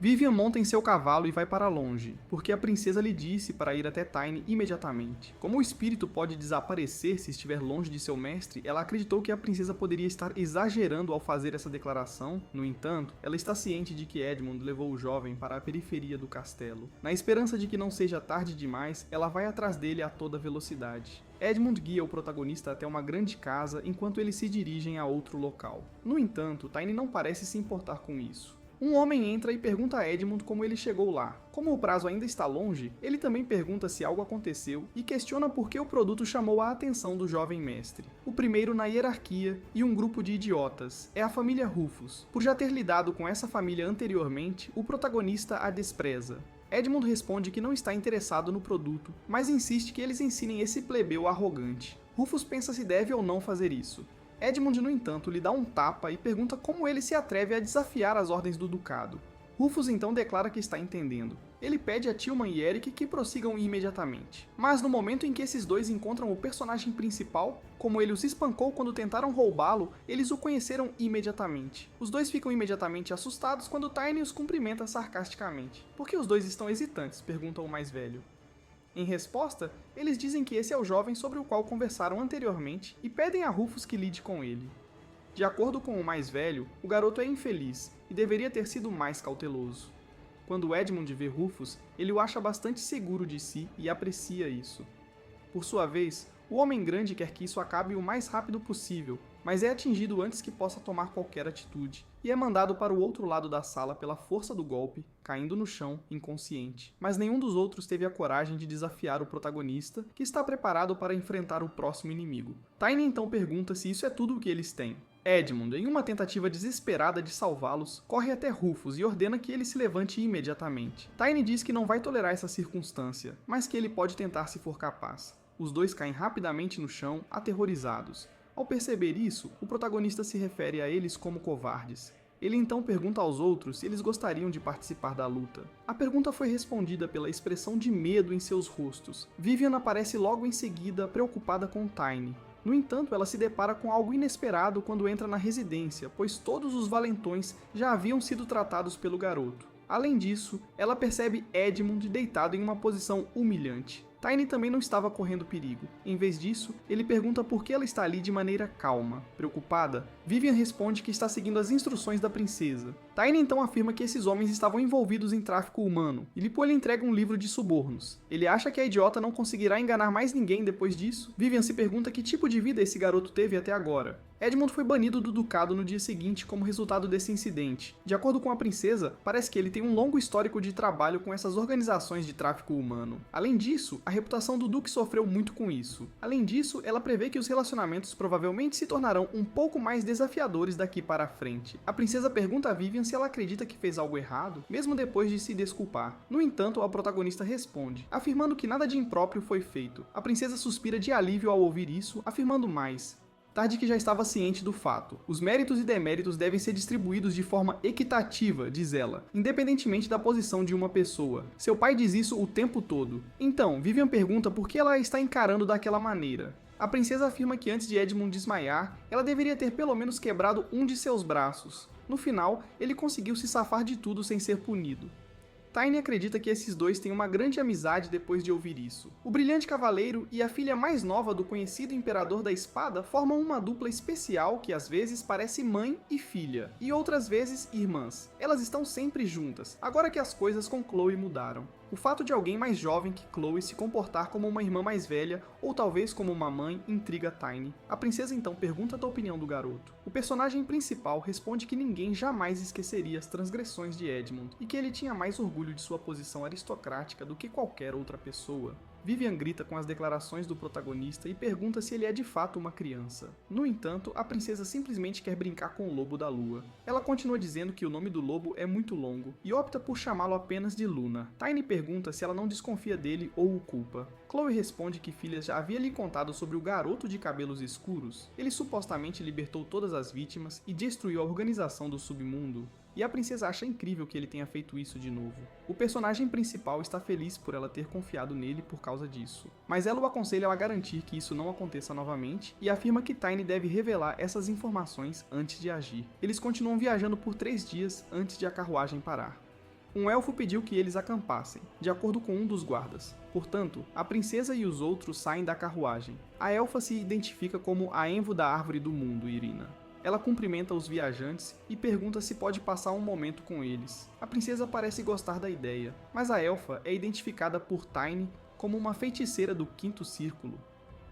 Vivian monta em seu cavalo e vai para longe, porque a princesa lhe disse para ir até Tiny imediatamente. Como o espírito pode desaparecer se estiver longe de seu mestre, ela acreditou que a princesa poderia estar exagerando ao fazer essa declaração. No entanto, ela está ciente de que Edmund levou o jovem para a periferia do castelo. Na esperança de que não seja tarde demais, ela vai atrás dele a toda velocidade. Edmund guia o protagonista até uma grande casa enquanto eles se dirigem a outro local. No entanto, Tiny não parece se importar com isso. Um homem entra e pergunta a Edmund como ele chegou lá. Como o prazo ainda está longe, ele também pergunta se algo aconteceu e questiona por que o produto chamou a atenção do jovem mestre. O primeiro na hierarquia e um grupo de idiotas é a família Rufus. Por já ter lidado com essa família anteriormente, o protagonista a despreza. Edmund responde que não está interessado no produto, mas insiste que eles ensinem esse plebeu arrogante. Rufus pensa se deve ou não fazer isso. Edmund, no entanto, lhe dá um tapa e pergunta como ele se atreve a desafiar as ordens do ducado. Rufus então declara que está entendendo. Ele pede a Tillman e Eric que prossigam imediatamente. Mas no momento em que esses dois encontram o personagem principal, como ele os espancou quando tentaram roubá-lo, eles o conheceram imediatamente. Os dois ficam imediatamente assustados quando Tiny os cumprimenta sarcasticamente. Por que os dois estão hesitantes? Pergunta o mais velho. Em resposta, eles dizem que esse é o jovem sobre o qual conversaram anteriormente e pedem a Rufus que lide com ele. De acordo com o mais velho, o garoto é infeliz e deveria ter sido mais cauteloso. Quando Edmund vê Rufus, ele o acha bastante seguro de si e aprecia isso. Por sua vez, o homem grande quer que isso acabe o mais rápido possível, mas é atingido antes que possa tomar qualquer atitude, e é mandado para o outro lado da sala pela força do golpe, caindo no chão, inconsciente. Mas nenhum dos outros teve a coragem de desafiar o protagonista, que está preparado para enfrentar o próximo inimigo. Tiny então pergunta se isso é tudo o que eles têm. Edmund, em uma tentativa desesperada de salvá-los, corre até Rufus e ordena que ele se levante imediatamente. Tiny diz que não vai tolerar essa circunstância, mas que ele pode tentar se for capaz. Os dois caem rapidamente no chão, aterrorizados. Ao perceber isso, o protagonista se refere a eles como covardes. Ele então pergunta aos outros se eles gostariam de participar da luta. A pergunta foi respondida pela expressão de medo em seus rostos. Vivian aparece logo em seguida, preocupada com Tiny. No entanto, ela se depara com algo inesperado quando entra na residência, pois todos os valentões já haviam sido tratados pelo garoto. Além disso, ela percebe Edmund deitado em uma posição humilhante. Tiny também não estava correndo perigo. Em vez disso, ele pergunta por que ela está ali de maneira calma. Preocupada, Vivian responde que está seguindo as instruções da princesa. Tiny então afirma que esses homens estavam envolvidos em tráfico humano, e Lipo lhe entrega um livro de subornos. Ele acha que a idiota não conseguirá enganar mais ninguém depois disso. Vivian se pergunta que tipo de vida esse garoto teve até agora. Edmund foi banido do ducado no dia seguinte como resultado desse incidente. De acordo com a princesa, parece que ele tem um longo histórico de trabalho com essas organizações de tráfico humano. Além disso, a reputação do duque sofreu muito com isso. Além disso, ela prevê que os relacionamentos provavelmente se tornarão um pouco mais desafiadores daqui para frente. A princesa pergunta a Vivian se ela acredita que fez algo errado, mesmo depois de se desculpar. No entanto, a protagonista responde, afirmando que nada de impróprio foi feito. A princesa suspira de alívio ao ouvir isso, afirmando mais. Tarde que já estava ciente do fato. Os méritos e deméritos devem ser distribuídos de forma equitativa, diz ela, independentemente da posição de uma pessoa. Seu pai diz isso o tempo todo. Então, Vivian pergunta por que ela está encarando daquela maneira. A princesa afirma que antes de Edmund desmaiar, ela deveria ter pelo menos quebrado um de seus braços. No final, ele conseguiu se safar de tudo sem ser punido. Tiny acredita que esses dois têm uma grande amizade depois de ouvir isso. O brilhante cavaleiro e a filha mais nova do conhecido imperador da espada formam uma dupla especial que às vezes parece mãe e filha, e outras vezes irmãs. Elas estão sempre juntas, agora que as coisas com Chloe mudaram. O fato de alguém mais jovem que Chloe se comportar como uma irmã mais velha, ou talvez como uma mãe, intriga Tiny. A princesa então pergunta da opinião do garoto. O personagem principal responde que ninguém jamais esqueceria as transgressões de Edmund, e que ele tinha mais orgulho de sua posição aristocrática do que qualquer outra pessoa. Vivian grita com as declarações do protagonista e pergunta se ele é de fato uma criança. No entanto, a princesa simplesmente quer brincar com o lobo da lua. Ela continua dizendo que o nome do lobo é muito longo e opta por chamá-lo apenas de Luna. Tiny pergunta se ela não desconfia dele ou o culpa. Chloe responde que Filha já havia lhe contado sobre o garoto de cabelos escuros. Ele supostamente libertou todas as vítimas e destruiu a organização do submundo. E a princesa acha incrível que ele tenha feito isso de novo. O personagem principal está feliz por ela ter confiado nele por causa disso, mas ela o aconselha a garantir que isso não aconteça novamente e afirma que Tiny deve revelar essas informações antes de agir. Eles continuam viajando por 3 dias antes de a carruagem parar. Um elfo pediu que eles acampassem, de acordo com um dos guardas. Portanto, a princesa e os outros saem da carruagem. A elfa se identifica como a Envo da Árvore do Mundo, Irina. Ela cumprimenta os viajantes e pergunta se pode passar um momento com eles. A princesa parece gostar da ideia, mas a elfa é identificada por Tiny como uma feiticeira do Quinto Círculo.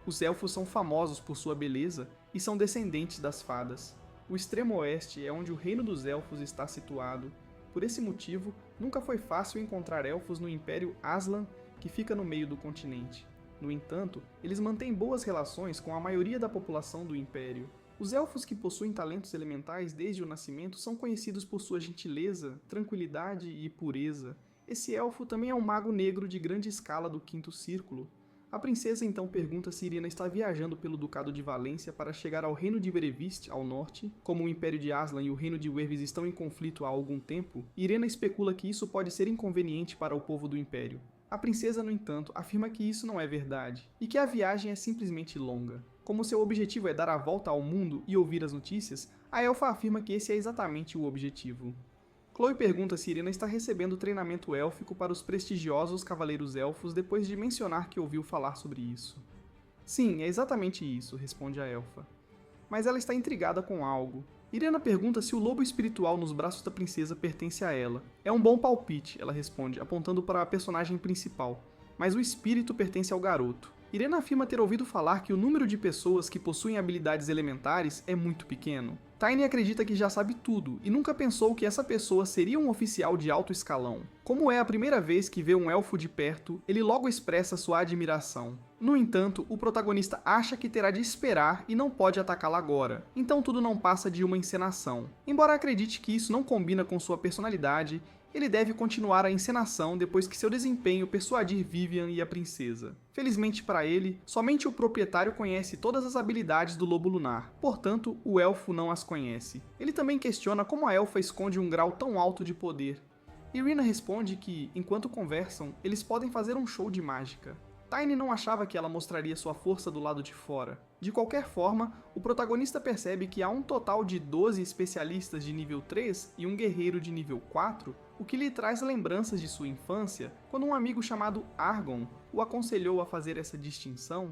Os elfos são famosos por sua beleza e são descendentes das fadas. O extremo oeste é onde o reino dos elfos está situado. Por esse motivo, nunca foi fácil encontrar elfos no Império Aslan, que fica no meio do continente. No entanto, eles mantêm boas relações com a maioria da população do Império. Os elfos que possuem talentos elementais desde o nascimento são conhecidos por sua gentileza, tranquilidade e pureza. Esse elfo também é um mago negro de grande escala do Quinto Círculo. A princesa então pergunta se Irina está viajando pelo Ducado de Valência para chegar ao Reino de Verevist, ao norte. Como o Império de Aslan e o Reino de Wervis estão em conflito há algum tempo, Irina especula que isso pode ser inconveniente para o povo do Império. A princesa, no entanto, afirma que isso não é verdade, e que a viagem é simplesmente longa. Como seu objetivo é dar a volta ao mundo e ouvir as notícias, a elfa afirma que esse é exatamente o objetivo. Chloe pergunta se Irina está recebendo treinamento élfico para os prestigiosos Cavaleiros Elfos depois de mencionar que ouviu falar sobre isso. Sim, é exatamente isso, responde a elfa. Mas ela está intrigada com algo. Irina pergunta se o lobo espiritual nos braços da princesa pertence a ela. É um bom palpite, ela responde, apontando para a personagem principal. Mas o espírito pertence ao garoto. Irina afirma ter ouvido falar que o número de pessoas que possuem habilidades elementares é muito pequeno. Tiny acredita que já sabe tudo e nunca pensou que essa pessoa seria um oficial de alto escalão. Como é a primeira vez que vê um elfo de perto, ele logo expressa sua admiração. No entanto, o protagonista acha que terá de esperar e não pode atacá-la agora, então tudo não passa de uma encenação. Embora acredite que isso não combina com sua personalidade, ele deve continuar a encenação depois que seu desempenho persuadir Vivian e a princesa. Felizmente para ele, somente o proprietário conhece todas as habilidades do Lobo Lunar, portanto, o elfo não as conhece. Ele também questiona como a elfa esconde um grau tão alto de poder. Irina responde que, enquanto conversam, eles podem fazer um show de mágica. Tiny não achava que ela mostraria sua força do lado de fora. De qualquer forma, o protagonista percebe que há um total de 12 especialistas de nível 3 e um guerreiro de nível 4, o que lhe traz lembranças de sua infância quando um amigo chamado Argon o aconselhou a fazer essa distinção.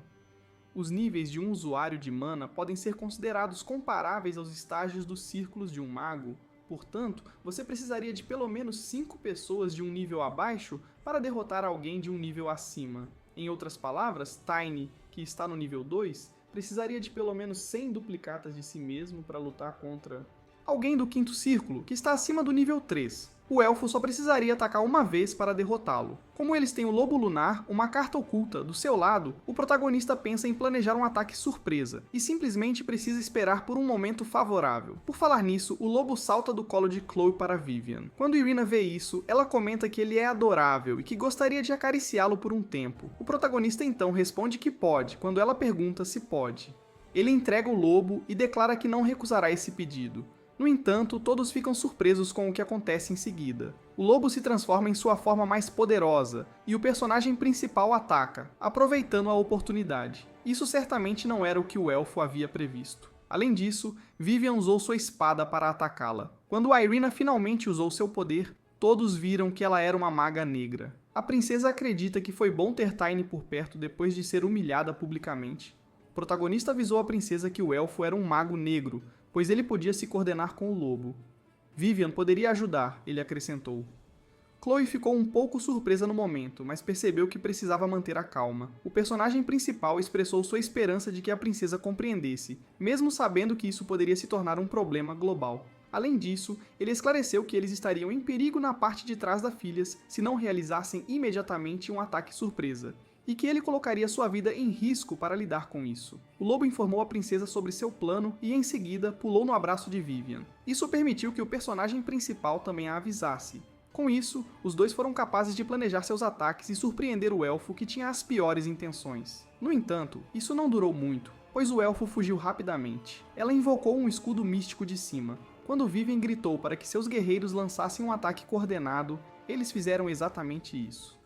Os níveis de um usuário de mana podem ser considerados comparáveis aos estágios dos círculos de um mago, portanto, você precisaria de pelo menos 5 pessoas de um nível abaixo para derrotar alguém de um nível acima. Em outras palavras, Tiny, que está no nível 2, precisaria de pelo menos 100 duplicatas de si mesmo para lutar contra alguém do quinto círculo, que está acima do nível 3. O elfo só precisaria atacar uma vez para derrotá-lo. Como eles têm o Lobo Lunar, uma carta oculta, do seu lado, o protagonista pensa em planejar um ataque surpresa, e simplesmente precisa esperar por um momento favorável. Por falar nisso, o lobo salta do colo de Chloe para Vivian. Quando Irina vê isso, ela comenta que ele é adorável e que gostaria de acariciá-lo por um tempo. O protagonista então responde que pode, quando ela pergunta se pode. Ele entrega o lobo e declara que não recusará esse pedido. No entanto, todos ficam surpresos com o que acontece em seguida. O lobo se transforma em sua forma mais poderosa, e o personagem principal ataca, aproveitando a oportunidade. Isso certamente não era o que o elfo havia previsto. Além disso, Vivian usou sua espada para atacá-la. Quando Irina finalmente usou seu poder, todos viram que ela era uma maga negra. A princesa acredita que foi bom ter Tiny por perto depois de ser humilhada publicamente. O protagonista avisou a princesa que o elfo era um mago negro, pois ele podia se coordenar com o lobo. Vivian poderia ajudar, ele acrescentou. Chloe ficou um pouco surpresa no momento, mas percebeu que precisava manter a calma. O personagem principal expressou sua esperança de que a princesa compreendesse, mesmo sabendo que isso poderia se tornar um problema global. Além disso, ele esclareceu que eles estariam em perigo na parte de trás da Phileas se não realizassem imediatamente um ataque surpresa, e que ele colocaria sua vida em risco para lidar com isso. O lobo informou a princesa sobre seu plano e, em seguida, pulou no abraço de Vivian. Isso permitiu que o personagem principal também a avisasse. Com isso, os dois foram capazes de planejar seus ataques e surpreender o elfo, que tinha as piores intenções. No entanto, isso não durou muito, pois o elfo fugiu rapidamente. Ela invocou um escudo místico de cima. Quando Vivian gritou para que seus guerreiros lançassem um ataque coordenado, eles fizeram exatamente isso.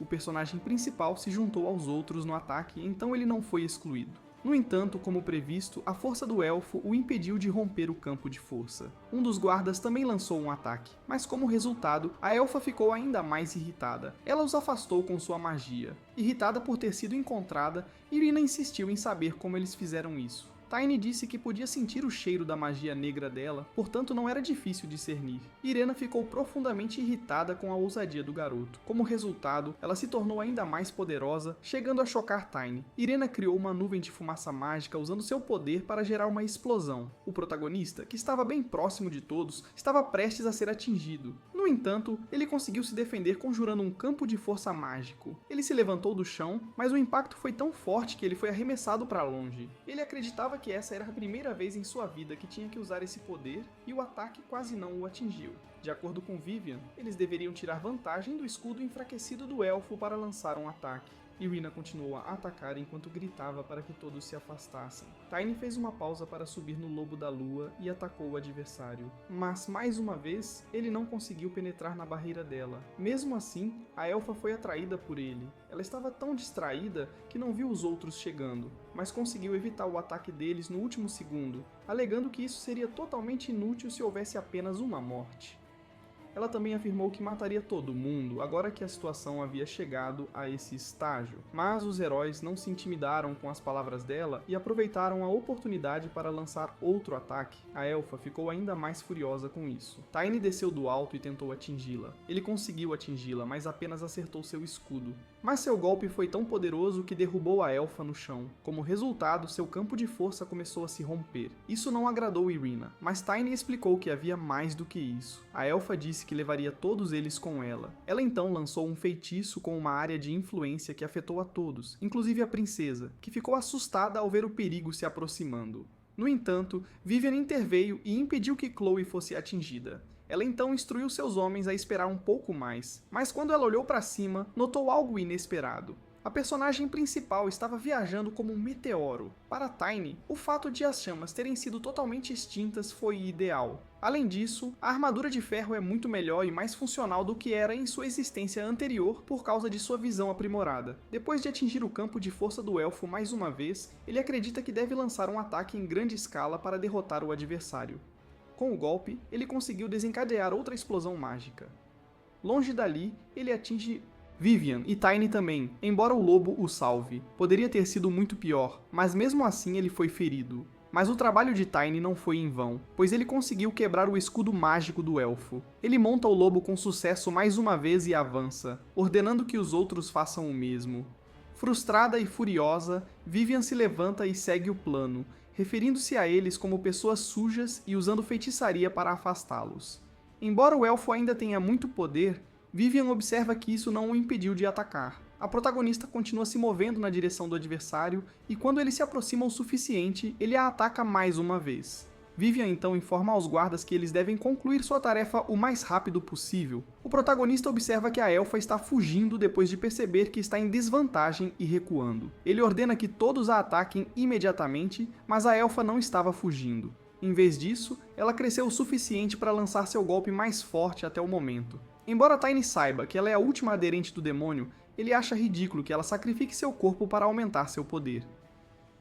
O personagem principal se juntou aos outros no ataque, então ele não foi excluído. No entanto, como previsto, a força do elfo o impediu de romper o campo de força. Um dos guardas também lançou um ataque, mas como resultado, a elfa ficou ainda mais irritada. Ela os afastou com sua magia. Irritada por ter sido encontrada, Irina insistiu em saber como eles fizeram isso. Tiny disse que podia sentir o cheiro da magia negra dela, portanto não era difícil discernir. Irena ficou profundamente irritada com a ousadia do garoto. Como resultado, ela se tornou ainda mais poderosa, chegando a chocar Tiny. Irena criou uma nuvem de fumaça mágica usando seu poder para gerar uma explosão. O protagonista, que estava bem próximo de todos, estava prestes a ser atingido. No entanto, ele conseguiu se defender conjurando um campo de força mágico. Ele se levantou do chão, mas o impacto foi tão forte que ele foi arremessado para longe. Ele acreditava que essa era a primeira vez em sua vida que tinha que usar esse poder, e o ataque quase não o atingiu. De acordo com Vivian, eles deveriam tirar vantagem do escudo enfraquecido do elfo para lançar um ataque. Irina continuou a atacar enquanto gritava para que todos se afastassem. Tiny fez uma pausa para subir no lobo da lua e atacou o adversário. Mas, mais uma vez, ele não conseguiu penetrar na barreira dela. Mesmo assim, a elfa foi atraída por ele. Ela estava tão distraída que não viu os outros chegando, mas conseguiu evitar o ataque deles no último segundo, alegando que isso seria totalmente inútil se houvesse apenas uma morte. Ela também afirmou que mataria todo mundo agora que a situação havia chegado a esse estágio. Mas os heróis não se intimidaram com as palavras dela e aproveitaram a oportunidade para lançar outro ataque. A elfa ficou ainda mais furiosa com isso. Tiny desceu do alto e tentou atingi-la. Ele conseguiu atingi-la, mas apenas acertou seu escudo. Mas seu golpe foi tão poderoso que derrubou a elfa no chão. Como resultado, seu campo de força começou a se romper. Isso não agradou Irina, mas Tiny explicou que havia mais do que isso. A elfa disse que levaria todos eles com ela. Ela então lançou um feitiço com uma área de influência que afetou a todos, inclusive a princesa, que ficou assustada ao ver o perigo se aproximando. No entanto, Vivian interveio e impediu que Chloe fosse atingida. Ela então instruiu seus homens a esperar um pouco mais, mas quando ela olhou para cima, notou algo inesperado. A personagem principal estava viajando como um meteoro. Para Tiny, o fato de as chamas terem sido totalmente extintas foi ideal. Além disso, a armadura de ferro é muito melhor e mais funcional do que era em sua existência anterior por causa de sua visão aprimorada. Depois de atingir o campo de força do elfo mais uma vez, ele acredita que deve lançar um ataque em grande escala para derrotar o adversário. Com o golpe, ele conseguiu desencadear outra explosão mágica. Longe dali, ele atinge Vivian e Tiny também, embora o lobo o salve. Poderia ter sido muito pior, mas mesmo assim ele foi ferido. Mas o trabalho de Tiny não foi em vão, pois ele conseguiu quebrar o escudo mágico do elfo. Ele monta o lobo com sucesso mais uma vez e avança, ordenando que os outros façam o mesmo. Frustrada e furiosa, Vivian se levanta e segue o plano, referindo-se a eles como pessoas sujas e usando feitiçaria para afastá-los. Embora o elfo ainda tenha muito poder, Vivian observa que isso não o impediu de atacar. A protagonista continua se movendo na direção do adversário e quando ele se aproxima o suficiente, ele a ataca mais uma vez. Vivian então informa aos guardas que eles devem concluir sua tarefa o mais rápido possível. O protagonista observa que a elfa está fugindo depois de perceber que está em desvantagem e recuando. Ele ordena que todos a ataquem imediatamente, mas a elfa não estava fugindo. Em vez disso, ela cresceu o suficiente para lançar seu golpe mais forte até o momento. Embora Tiny saiba que ela é a última aderente do demônio, ele acha ridículo que ela sacrifique seu corpo para aumentar seu poder.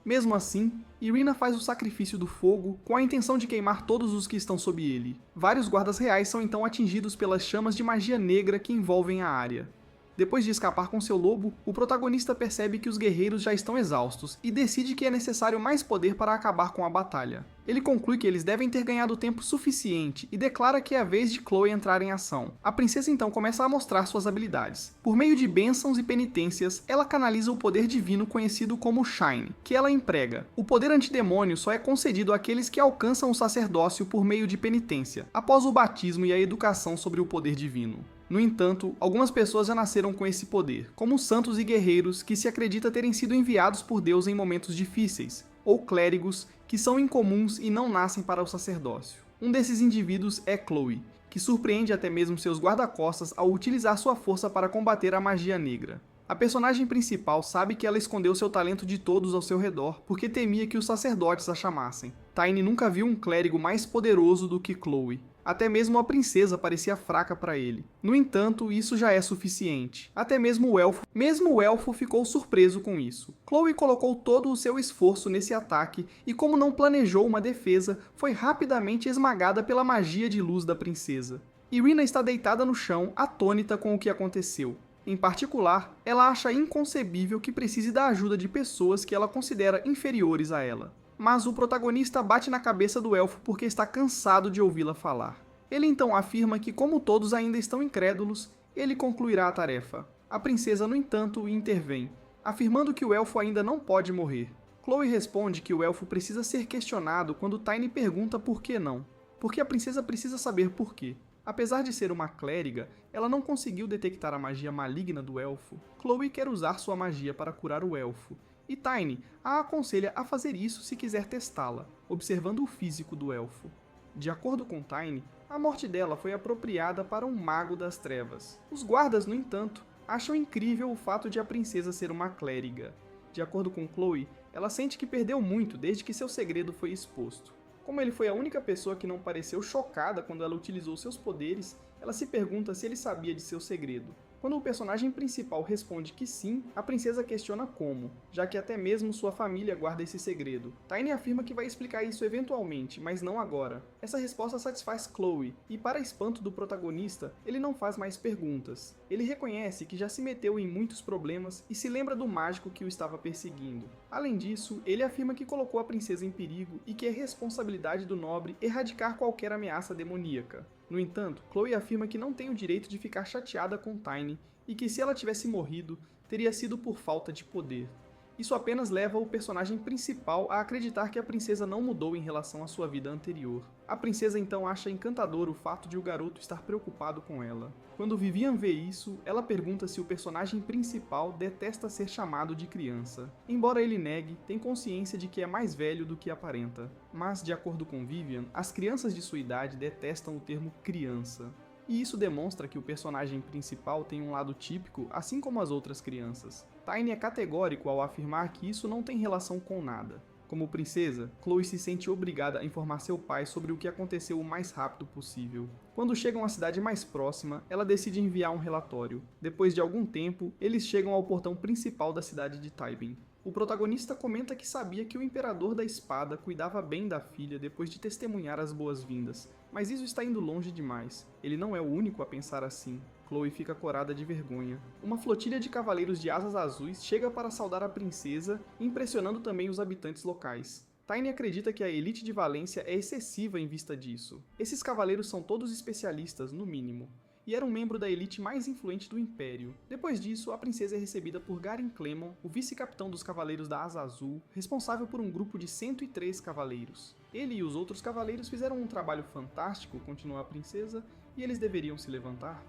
Mesmo assim, Irina faz o sacrifício do fogo com a intenção de queimar todos os que estão sob ele. Vários guardas reais são então atingidos pelas chamas de magia negra que envolvem a área. Depois de escapar com seu lobo, o protagonista percebe que os guerreiros já estão exaustos e decide que é necessário mais poder para acabar com a batalha. Ele conclui que eles devem ter ganhado tempo suficiente e declara que é a vez de Chloe entrar em ação. A princesa então começa a mostrar suas habilidades. Por meio de bênçãos e penitências, ela canaliza o poder divino conhecido como Shine, que ela emprega. O poder antidemônio só é concedido àqueles que alcançam o sacerdócio por meio de penitência, após o batismo e a educação sobre o poder divino. No entanto, algumas pessoas já nasceram com esse poder, como santos e guerreiros que se acredita terem sido enviados por Deus em momentos difíceis, ou clérigos que são incomuns e não nascem para o sacerdócio. Um desses indivíduos é Chloe, que surpreende até mesmo seus guarda-costas ao utilizar sua força para combater a magia negra. A personagem principal sabe que ela escondeu seu talento de todos ao seu redor, porque temia que os sacerdotes a chamassem. Tiny nunca viu um clérigo mais poderoso do que Chloe. Até mesmo a princesa parecia fraca para ele. No entanto, isso já é suficiente. Até mesmo o elfo ficou surpreso com isso. Chloe colocou todo o seu esforço nesse ataque e, como não planejou uma defesa, foi rapidamente esmagada pela magia de luz da princesa. Irina está deitada no chão, atônita com o que aconteceu. Em particular, ela acha inconcebível que precise da ajuda de pessoas que ela considera inferiores a ela. Mas o protagonista bate na cabeça do elfo porque está cansado de ouvi-la falar. Ele então afirma que, como todos ainda estão incrédulos, ele concluirá a tarefa. A princesa, no entanto, intervém, afirmando que o elfo ainda não pode morrer. Chloe responde que o elfo precisa ser questionado quando Tiny pergunta por que não, porque a princesa precisa saber por quê. Apesar de ser uma clériga, ela não conseguiu detectar a magia maligna do elfo. Chloe quer usar sua magia para curar o elfo, e Tiny a aconselha a fazer isso se quiser testá-la, observando o físico do elfo. De acordo com Tiny, a morte dela foi apropriada para um mago das trevas. Os guardas, no entanto, acham incrível o fato de a princesa ser uma clériga. De acordo com Chloe, ela sente que perdeu muito desde que seu segredo foi exposto. Como ele foi a única pessoa que não pareceu chocada quando ela utilizou seus poderes, ela se pergunta se ele sabia de seu segredo. Quando o personagem principal responde que sim, a princesa questiona como, já que até mesmo sua família guarda esse segredo. Tiny afirma que vai explicar isso eventualmente, mas não agora. Essa resposta satisfaz Chloe, e para espanto do protagonista, ele não faz mais perguntas. Ele reconhece que já se meteu em muitos problemas e se lembra do mágico que o estava perseguindo. Além disso, ele afirma que colocou a princesa em perigo e que é responsabilidade do nobre erradicar qualquer ameaça demoníaca. No entanto, Chloe afirma que não tem o direito de ficar chateada com Tiny e que se ela tivesse morrido, teria sido por falta de poder. Isso apenas leva o personagem principal a acreditar que a princesa não mudou em relação à sua vida anterior. A princesa então acha encantador o fato de o garoto estar preocupado com ela. Quando Vivian vê isso, ela pergunta se o personagem principal detesta ser chamado de criança. Embora ele negue, tem consciência de que é mais velho do que aparenta. Mas, de acordo com Vivian, as crianças de sua idade detestam o termo criança. E isso demonstra que o personagem principal tem um lado típico, assim como as outras crianças. Tiny é categórico ao afirmar que isso não tem relação com nada. Como princesa, Chloe se sente obrigada a informar seu pai sobre o que aconteceu o mais rápido possível. Quando chegam à cidade mais próxima, ela decide enviar um relatório. Depois de algum tempo, eles chegam ao portão principal da cidade de Tywin. O protagonista comenta que sabia que o Imperador da Espada cuidava bem da filha depois de testemunhar as boas-vindas, mas isso está indo longe demais. Ele não é o único a pensar assim. Chloe fica corada de vergonha. Uma flotilha de cavaleiros de asas azuis chega para saudar a princesa, impressionando também os habitantes locais. Tiny acredita que a elite de Valência é excessiva em vista disso. Esses cavaleiros são todos especialistas, no mínimo, e era um membro da elite mais influente do Império. Depois disso, a princesa é recebida por Garen Clemon, o vice-capitão dos Cavaleiros da Asa Azul, responsável por um grupo de 103 cavaleiros. Ele e os outros cavaleiros fizeram um trabalho fantástico, continua a princesa, e eles deveriam se levantar.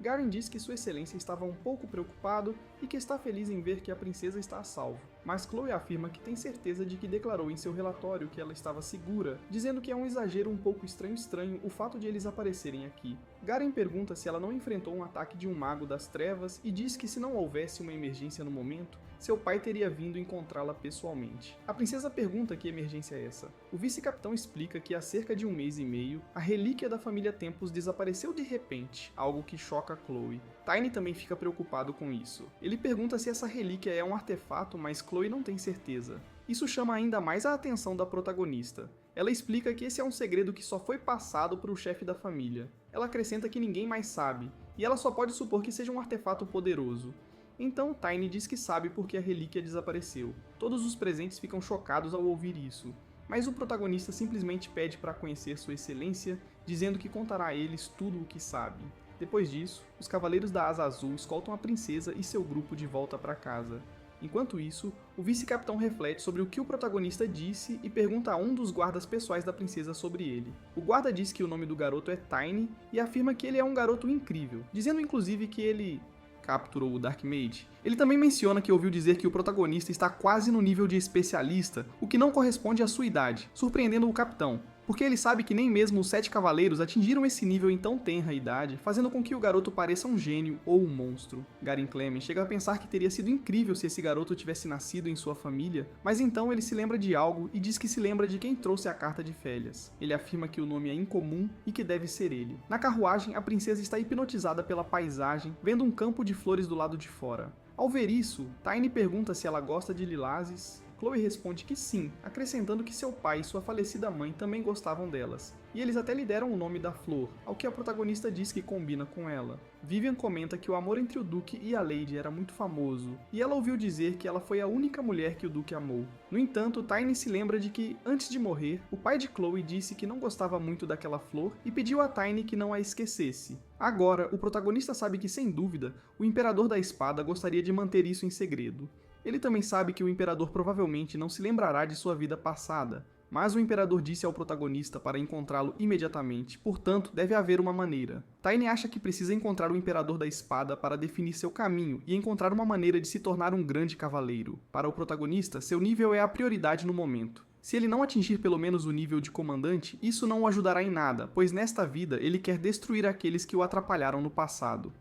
Garen diz que Sua Excelência estava um pouco preocupado e que está feliz em ver que a princesa está a salvo, mas Chloe afirma que tem certeza de que declarou em seu relatório que ela estava segura, dizendo que é um exagero um pouco estranho o fato de eles aparecerem aqui. Garen pergunta se ela não enfrentou um ataque de um mago das trevas e diz que se não houvesse uma emergência no momento, seu pai teria vindo encontrá-la pessoalmente. A princesa pergunta que emergência é essa. O vice-capitão explica que há cerca de um mês e meio, a relíquia da família Tempus desapareceu de repente, algo que choca Chloe. Tiny também fica preocupado com isso. Ele pergunta se essa relíquia é um artefato, mas Chloe não tem certeza. Isso chama ainda mais a atenção da protagonista. Ela explica que esse é um segredo que só foi passado para o chefe da família. Ela acrescenta que ninguém mais sabe, e ela só pode supor que seja um artefato poderoso. Então Tiny diz que sabe porque a relíquia desapareceu. Todos os presentes ficam chocados ao ouvir isso, mas o protagonista simplesmente pede para conhecer Sua Excelência, dizendo que contará a eles tudo o que sabe. Depois disso, os Cavaleiros da Asa Azul escoltam a princesa e seu grupo de volta para casa. Enquanto isso, o vice-capitão reflete sobre o que o protagonista disse e pergunta a um dos guardas pessoais da princesa sobre ele. O guarda diz que o nome do garoto é Tiny e afirma que ele é um garoto incrível, dizendo inclusive que ele capturou o Dark Mage. Ele também menciona que ouviu dizer que o protagonista está quase no nível de especialista, o que não corresponde à sua idade, surpreendendo o capitão, porque ele sabe que nem mesmo os 7 cavaleiros atingiram esse nível em tão tenra idade, fazendo com que o garoto pareça um gênio ou um monstro. Garen Clemon chega a pensar que teria sido incrível se esse garoto tivesse nascido em sua família, mas então ele se lembra de algo e diz que se lembra de quem trouxe a carta de Félias. Ele afirma que o nome é incomum e que deve ser ele. Na carruagem, a princesa está hipnotizada pela paisagem, vendo um campo de flores do lado de fora. Ao ver isso, Tiny pergunta se ela gosta de lilazes. Chloe responde que sim, acrescentando que seu pai e sua falecida mãe também gostavam delas. E eles até lhe deram o nome da flor, ao que a protagonista diz que combina com ela. Vivian comenta que o amor entre o Duque e a Lady era muito famoso, e ela ouviu dizer que ela foi a única mulher que o Duque amou. No entanto, Tiny se lembra de que, antes de morrer, o pai de Chloe disse que não gostava muito daquela flor e pediu a Tiny que não a esquecesse. Agora, o protagonista sabe que, sem dúvida, o Imperador da Espada gostaria de manter isso em segredo. Ele também sabe que o Imperador provavelmente não se lembrará de sua vida passada, mas o Imperador disse ao protagonista para encontrá-lo imediatamente, portanto, deve haver uma maneira. Tiny acha que precisa encontrar o Imperador da Espada para definir seu caminho e encontrar uma maneira de se tornar um grande cavaleiro. Para o protagonista, seu nível é a prioridade no momento. Se ele não atingir pelo menos o nível de comandante, isso não o ajudará em nada, pois nesta vida ele quer destruir aqueles que o atrapalharam no passado.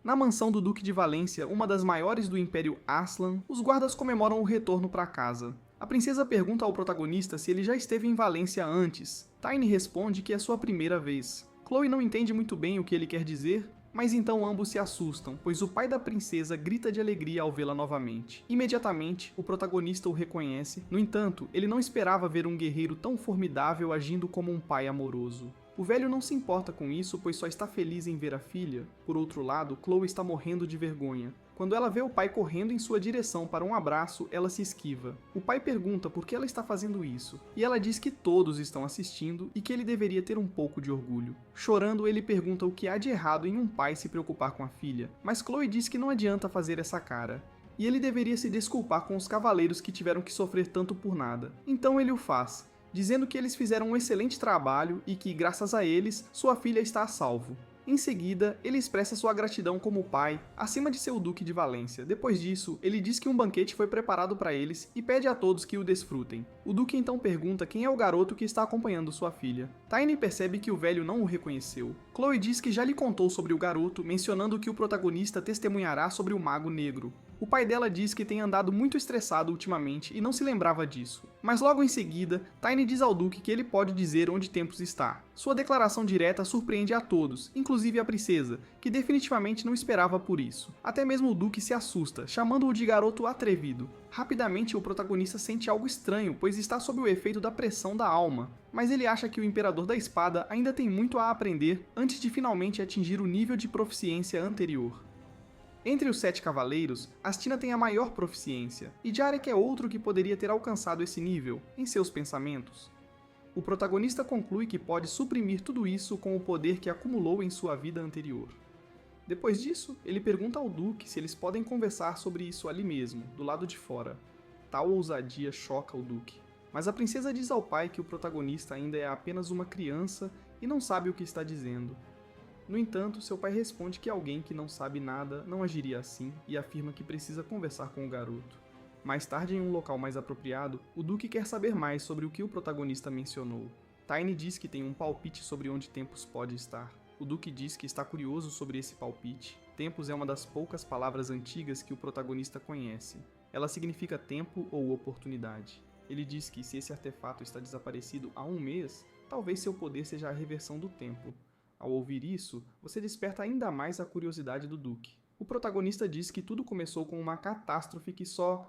Na mansão do Duque de Valência, uma das maiores do Império Aslan, os guardas comemoram o retorno para casa. A princesa pergunta ao protagonista se ele já esteve em Valência antes. Tiny responde que é sua primeira vez. Chloe não entende muito bem o que ele quer dizer, mas então ambos se assustam, pois o pai da princesa grita de alegria ao vê-la novamente. Imediatamente, o protagonista o reconhece, no entanto, ele não esperava ver um guerreiro tão formidável agindo como um pai amoroso. O velho não se importa com isso, pois só está feliz em ver a filha. Por outro lado, Chloe está morrendo de vergonha. Quando ela vê o pai correndo em sua direção para um abraço, ela se esquiva. O pai pergunta por que ela está fazendo isso, e ela diz que todos estão assistindo e que ele deveria ter um pouco de orgulho. Chorando, ele pergunta o que há de errado em um pai se preocupar com a filha, mas Chloe diz que não adianta fazer essa cara. E ele deveria se desculpar com os cavaleiros que tiveram que sofrer tanto por nada. Então ele o faz, dizendo que eles fizeram um excelente trabalho e que, graças a eles, sua filha está a salvo. Em seguida, ele expressa sua gratidão como pai, acima de seu Duque de Valência. Depois disso, ele diz que um banquete foi preparado para eles e pede a todos que o desfrutem. O Duque então pergunta quem é o garoto que está acompanhando sua filha. Tiny percebe que o velho não o reconheceu. Chloe diz que já lhe contou sobre o garoto, mencionando que o protagonista testemunhará sobre o Mago Negro. O pai dela diz que tem andado muito estressado ultimamente e não se lembrava disso. Mas logo em seguida, Tiny diz ao Duque que ele pode dizer onde Tempus está. Sua declaração direta surpreende a todos, inclusive a princesa, que definitivamente não esperava por isso. Até mesmo o Duque se assusta, chamando-o de garoto atrevido. Rapidamente, o protagonista sente algo estranho, pois está sob o efeito da pressão da alma, mas ele acha que o Imperador da Espada ainda tem muito a aprender antes de finalmente atingir o nível de proficiência anterior. Entre os 7 cavaleiros, Astina tem a maior proficiência, e Jarek é outro que poderia ter alcançado esse nível, em seus pensamentos. O protagonista conclui que pode suprimir tudo isso com o poder que acumulou em sua vida anterior. Depois disso, ele pergunta ao Duque se eles podem conversar sobre isso ali mesmo, do lado de fora. Tal ousadia choca o Duque, mas a princesa diz ao pai que o protagonista ainda é apenas uma criança e não sabe o que está dizendo. No entanto, seu pai responde que alguém que não sabe nada não agiria assim e afirma que precisa conversar com o garoto. Mais tarde, em um local mais apropriado, o Duque quer saber mais sobre o que o protagonista mencionou. Tiny diz que tem um palpite sobre onde Tempus pode estar. O Duque diz que está curioso sobre esse palpite. Tempus é uma das poucas palavras antigas que o protagonista conhece. Ela significa tempo ou oportunidade. Ele diz que se esse artefato está desaparecido há um mês, talvez seu poder seja a reversão do tempo. Ao ouvir isso, você desperta ainda mais a curiosidade do Duque. O protagonista diz que tudo começou com uma catástrofe que só